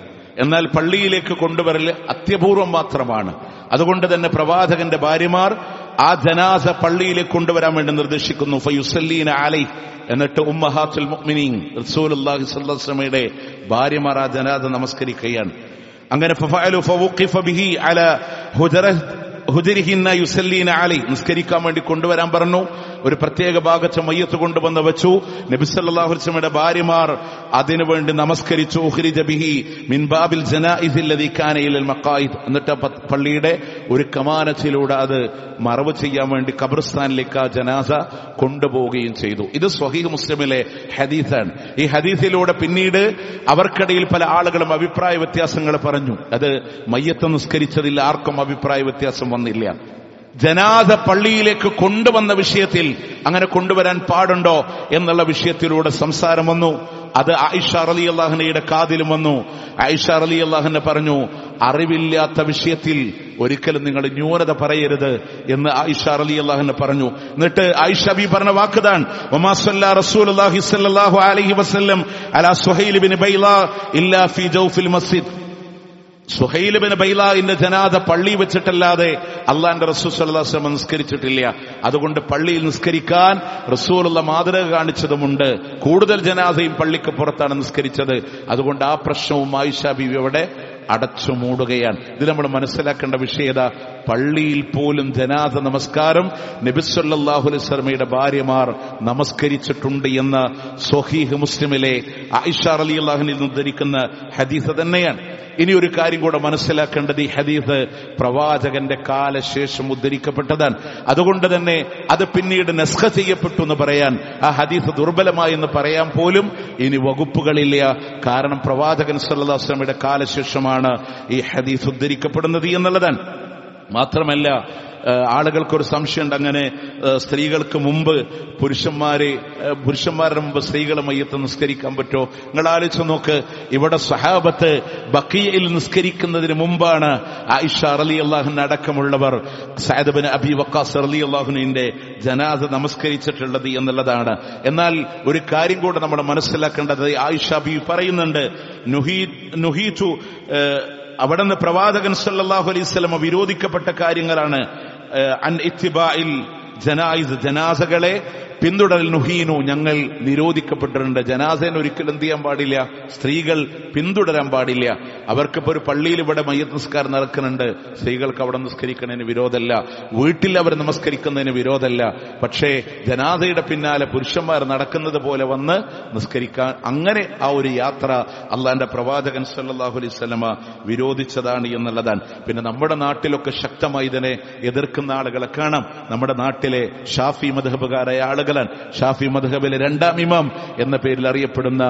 എന്നാൽ പള്ളിയിലേക്ക് കൊണ്ടുവരൽ അത്യപൂർവം മാത്രമാണ്. അതുകൊണ്ട് തന്നെ പ്രവാചകന്റെ ഭാര്യമാർ ആ ജനാസ പള്ളിയിലേക്ക് കൊണ്ടുവരാൻ വേണ്ടി നിർദ്ദേശിക്കുന്നു. ഫയുസല്ലീന അലൈഹി, എന്നിട്ട് ഉമ്മഹാത്തുൽ മുഅ്മിനീൻ റസൂലുള്ളാഹി സ്വല്ലല്ലാഹു അലൈഹി വസല്ലമയുടെ ഭാര്യമാർ ആ ജനാസ നമസ്കരിക്കുകയാണ്. അങ്ങനെ ഫഫഅലു ഫവഖിഫ ബിഹി അലാ ഹുജരിഹിന്ന യുസല്ലീന അലൈഹി, നിസ്കരിക്കാൻ വേണ്ടി കൊണ്ടുവരാൻ പറഞ്ഞു. ഒരു പ്രത്യേക ഭാഗത്ത് മയ്യത്ത് കൊണ്ടുവന്ന് വെച്ചു. നബി സല്ലല്ലാഹു അലൈഹി വസല്ലമയുടെ ഭാര്യമാർ അതിനുവേണ്ടി നമസ്കരിച്ചു. ഉഖ്രിജ ബിഹി മിൻ ബാബിൽ ജനായിസ് അല്ലദീ കാന ഇലൽ മഖായിദ്, എന്നിട്ട് പള്ളിയുടെ ഒരു കമാനത്തിലൂടെ അത് മറവ് ചെയ്യാൻ വേണ്ടി ഖബർസ്ഥാനിലേക്ക് ആ ജനാസ കൊണ്ടുപോവുകയും ചെയ്തു. ഇത് സ്വഹീഹ് മുസ്ലിമിലെ ഹദീസാണ്. ഈ ഹദീസിലൂടെ പിന്നീട് അവർക്കിടയിൽ പല ആളുകളും അഭിപ്രായ വ്യത്യാസങ്ങൾ പറഞ്ഞു. അത് മയ്യത്ത് നിസ്കരിച്ചതിൽ ആർക്കും അഭിപ്രായ വ്യത്യാസം വന്നില്ല. ജനാസ പള്ളിയിലേക്ക് കൊണ്ടുവന്ന വിഷയത്തിൽ അങ്ങനെ കൊണ്ടുവരാൻ പാടുണ്ടോ എന്നുള്ള വിഷയത്തിലൂടെ സംസാരം വന്നു. അത് ആയിഷ റളിയല്ലാഹു അൻഹയുടെ കാതിലും വന്നു. ആയിഷ റളിയല്ലാഹു അൻഹ പറഞ്ഞു, അറിവില്ലാത്ത വിഷയത്തിൽ ഒരിക്കലും നിങ്ങൾ ന്യൂനത പറയരുത് എന്ന് ആയിഷ റളിയല്ലാഹു അൻഹ പറഞ്ഞു. എന്നിട്ട് ആയിഷ ബി പറഞ്ഞ വാക്കുതാണ്, വമാ സല്ലല്ലാ റസൂലുള്ളാഹി സ്വല്ലല്ലാഹു അലൈഹി വസല്ലം അലാ സുഹൈൽ ഇബ്നു ബൈളാ ഇല്ലാ ഫീ ജൗഫിൽ മസ്ജിദ്. സുഹൈൽ ഇബ്നു ബൈളാഇന്റെ ജനാസ പള്ളി വെച്ചിട്ടല്ലാതെ അള്ളാന്റെ റസൂൽ സ്വല്ലല്ലാഹു അലൈഹി വസല്ലം നിസ്കരിച്ചിട്ടില്ല. അതുകൊണ്ട് പള്ളിയിൽ നിസ്കരിക്കാൻ റസൂലുള്ള മാതൃക കാണിച്ചതുമുണ്ട്. കൂടുതൽ ജനാസയും പള്ളിക്ക് പുറത്താണ് നിസ്കരിച്ചത്. അതുകൊണ്ട് ആ പ്രശ്നവും ആയിഷ ബീവി അവിടെ അടച്ചു മൂടുകയാണ്. ഇത് നമ്മൾ മനസ്സിലാക്കേണ്ട വിഷയത, പള്ളിയിൽ പോലും ജനാസ നമസ്കാരം നബി സല്ലല്ലാഹു അലൈഹി വസല്ലമയുടെ ഭാര്യമാർ നമസ്കരിച്ചിട്ടുണ്ട് എന്ന സ്വഹീഹ് മുസ്ലിമിലെ ആയിഷ റളിയല്ലാഹു അൻഹയിൽ നിന്ന് ഉദ്ധരിക്കുന്ന ഹദീസ് തന്നെയാണ്. ഇനി ഒരു കാര്യം കൂടെ മനസ്സിലാക്കേണ്ടത്, ഈ ഹദീസ് പ്രവാചകന്റെ കാലശേഷം ഉദ്ധരിക്കപ്പെട്ടതാണ്. അതുകൊണ്ട് തന്നെ അത് പിന്നീട് നസ്ഖ ചെയ്യപ്പെട്ടു എന്ന് പറയാൻ, ആ ഹദീസ് ദുർബലമായി എന്ന് പറയാൻ പോലും ഇനി വകുപ്പുകളില്ല. കാരണം പ്രവാചകൻ സല്ലല്ലാഹു അലൈഹി വസല്ലമയുടെ കാലശേഷമാണ് ഈ ഹദീസ് ഉദ്ധരിക്കപ്പെടുന്നത് എന്നുള്ളതാണ്. മാത്രമല്ല, ആളുകൾക്കൊരു സംശയമുണ്ട്, അങ്ങനെ സ്ത്രീകൾക്ക് മുമ്പ് പുരുഷന്മാരുടെ മുമ്പ് സ്ത്രീകളെ മയ്യത്ത് നിസ്കരിക്കാൻ പറ്റുമോ? നിങ്ങൾ ആലോചിച്ച് നോക്ക്, ഇവിടെ സഹാബത്ത് ബഖീയിൽ നിസ്കരിക്കുന്നതിന് മുമ്പാണ് ആയിഷ റളിയല്ലാഹു അൻഹ അടക്കമുള്ളവർ സഅദ് ഇബ്നു അബീ വഖാസ് റളിയല്ലാഹു അൻഹുവിന്റെ ജനാസ നമസ്കരിച്ചിട്ടുള്ളത് എന്നുള്ളതാണ്. എന്നാൽ ഒരു കാര്യം കൂടെ നമ്മൾ മനസ്സിലാക്കേണ്ടത്, ആയിഷ ബീവി പറയുന്നുണ്ട്, നുഹീതു അവിടെ നിന്ന് പ്രവാചകൻ സല്ലല്ലാഹു അലൈഹി വസല്ലം വിരോധിക്കപ്പെട്ട കാര്യങ്ങളാണ് അൻ ഇത്തിബാഇൽ ജനായിസ്, ജനാസകളെ പിന്തുടരൽ, നുഹീനു ഞങ്ങൾ നിരോധിക്കപ്പെട്ടിട്ടുണ്ട്. ജനാസേനെ ഒരിക്കലും എന്ത് ചെയ്യാൻ പാടില്ല, സ്ത്രീകൾ പിന്തുടരാൻ പാടില്ല. അവർക്കിപ്പോ ഒരു പള്ളിയിൽ ഇവിടെ മയ്യത്ത് നിസ്കാരം നടക്കുന്നുണ്ട്, സ്ത്രീകൾക്ക് അവിടെ നിസ്കരിക്കുന്നതിന് വിരോധമല്ല, വീട്ടിൽ അവർ നമസ്കരിക്കുന്നതിന് വിരോധമല്ല. പക്ഷേ ജനാസയുടെ പിന്നാലെ പുരുഷന്മാർ നടക്കുന്നത് പോലെ വന്ന് നിസ്കരിക്കാൻ, അങ്ങനെ ആ ഒരു യാത്ര അള്ളാന്റെ പ്രവാചകൻ സല്ലല്ലാഹു അലൈഹി വസല്ലമ വിരോധിച്ചതാണ് എന്നുള്ളതാണ്. പിന്നെ നമ്മുടെ നാട്ടിലൊക്കെ ശക്തമായി ഇതിനെ എതിർക്കുന്ന ആളുകളെ കാണാം. നമ്മുടെ നാട്ടിലെ ഷാഫി മദ്ഹബുകാരായ ആളുകളാണ്. ഷാഫി മദ്ഹബിലെ രണ്ടാം ഇമാം എന്ന പേരിൽ അറിയപ്പെടുന്ന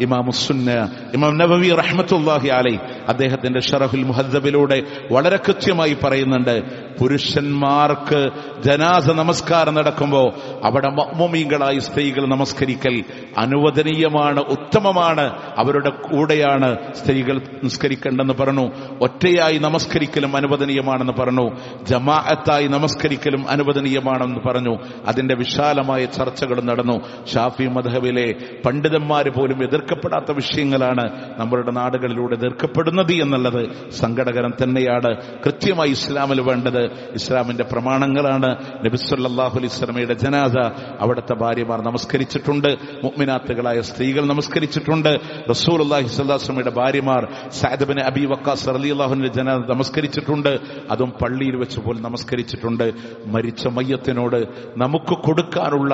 ഇമാം സുന്ന ഇമാം നബവി റഹ്മത്തുള്ളാഹി അലൈഹി അദ്ദേഹത്തിന്റെ ഷറഹുൽ മുഹദ്ദബിലൂടെ വളരെ കൃത്യമായി പറയുന്നുണ്ട്, പുരുഷന്മാർക്ക് ജനാസ നമസ്കാരം നടക്കുമ്പോൾ അവിടെ മഅ്മൂമീങ്ങളായി സ്ത്രീകൾ നമസ്കരിക്കൽ അനുവദനീയമാണ്, ഉത്തമമാണ്. അവരുടെ കൂടെയാണ് സ്ത്രീകൾ നിസ്കരിക്കേണ്ടെന്ന് പറഞ്ഞു. ഒറ്റയായി നമസ്കരിക്കലും അനുവദനീയമാണെന്ന് പറഞ്ഞു. ജമാഅത്തായി നമസ്കരിക്കലും അനുവദനീയമാണെന്ന് പറഞ്ഞു. അതിന്റെ വിശാലമായ ചർച്ചകൾ നടന്നു. ഷാഫി മദ്ഹബിലെ പണ്ഡിതന്മാർ പോലും എതിർക്കപ്പെടാത്ത വിഷയങ്ങളാണ് നമ്മുടെ നാടുകളിലൂടെ എതിർക്കപ്പെടുന്നത് എന്നുള്ളത് സങ്കടകരം തന്നെയാണ്. കൃത്യമായി ഇസ്ലാമിൽ വേണ്ടത് ഇസ്ലാമിന്റെ പ്രമാണങ്ങളാണ്. നബി സല്ലല്ലാഹു അലൈഹി വസല്ലമയുടെ ജനാസ അവിടുത്തെ ഭാര്യമാർ നമസ്കരിച്ചിട്ടുണ്ട്, മുഅ്മിനാത്തുകളായ സ്ത്രീകൾ നമസ്കരിച്ചിട്ടുണ്ട്. റസൂലുള്ളാഹി സ്വല്ലല്ലാഹു അലൈഹി വസല്ലമയുടെ ഭാര്യമാർ സഅദ് ഇബ്നു അബീ വഖാസ് റളിയല്ലാഹു അൻഹുവിന്റെ ജനാസ നമസ്കരിച്ചിട്ടുണ്ട്. അതും പള്ളിയിൽ വെച്ച് പോലും നമസ്കരിച്ചിട്ടുണ്ട്. മരിച്ച മയ്യത്തിനോട് നമുക്ക് കൊടുക്കാനുള്ള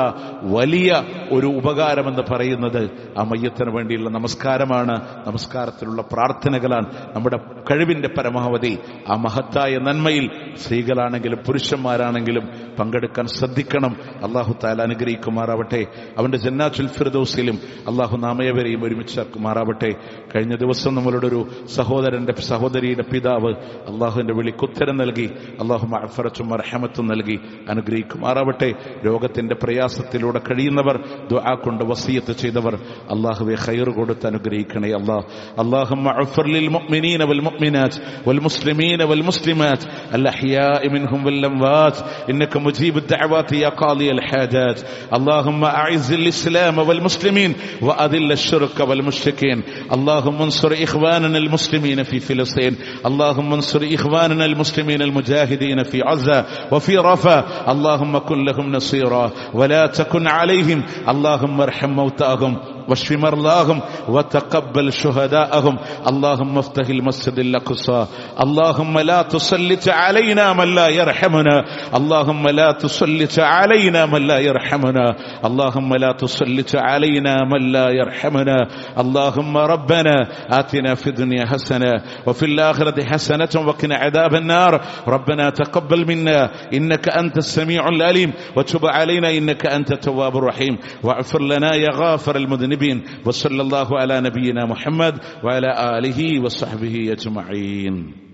വലിയ ഒരു ഉപകാരമെന്ന് പറയുന്നത് ആ മയ്യത്തിന് വേണ്ടിയുള്ള നമസ്കാരമാണ്, നമസ്കാരത്തിലുള്ള പ്രാർത്ഥനകളാണ്. നമ്മുടെ കഴിവിന്റെ പരമാവധി ആ മഹത്തായ നന്മയിൽ സ്ത്രീകളാണെങ്കിലും പുരുഷന്മാരാണെങ്കിലും പങ്കെടുക്കാൻ ശ്രദ്ധിക്കണം. അല്ലാഹു തആല അനുഗ്രഹിക്കുമാറാവട്ടെ. അവന്റെ ജന്നാത്തുൽ ഫിർദൗസിലും അല്ലാഹു നാമേവരെയും ഒരുമിച്ച് ചേർക്കുമാറാവട്ടെ. കഴിഞ്ഞ ദിവസം നമ്മളുടെ ഒരു സഹോദരിയുടെ പിതാവ് അല്ലാഹുവിന്റെ വിളിക്കുത്തരം നൽകി, അല്ലാഹു മഅഫറത്തും മർഹമത്തും നൽകി അനുഗ്രഹിക്കുമാറാവട്ടെ. രോഗത്തിന്റെ പ്രയാസത്തിലൂടെ കഴിയുന്നവർ, ദുആ കൊണ്ട് വസിയത്ത് ചെയ്തവർ, അല്ലാഹുവേ ഖൈർ കൊടുത്ത് അനുഗ്രഹിക്കണേ അല്ലാഹ്. അല്ലാഹുമ്മ അഗ്ഫിർ ലിൽ മുഅ്മിനീന വൽ മുഅ്മിനാത്ത് വൽ മുസ്ലിമീന വൽ മുസ്ലിമാത്ത് അൽ അഹ്യാ الأحياء منهم والأموات إنك مجيب الدعوات يا قاضي الحاجات. اللهم أعز الإسلام والمسلمين وأذل الشرك والمشركين. اللهم انصر إخواننا المسلمين في فلسطين. اللهم انصر إخواننا المسلمين المجاهدين في عزة وفي رفح. اللهم كن لهم نصيرا ولا تكن عليهم. اللهم ارحم موتاهم واشف مرضاهم وتقبل شهداءهم. اللهم افتح المسجد الأقصى. اللهم لا تسلط علينا من لا يرحمنا. اللهم لا تسلط علينا من لا يرحمنا. اللهم لا تسلط علينا من لا يرحمنا. اللهم ربنا آتنا في الدنيا حسنة وفي الآخرة حسنة وقنا عذاب النار. ربنا تقبل منا إنك أنت السميع العليم وتب علينا إنك أنت التواب الرحيم واغفر لنا يا غافر المذنبين. وصلى الله على نبينا محمد وعلى آله وصحبه أجمعين.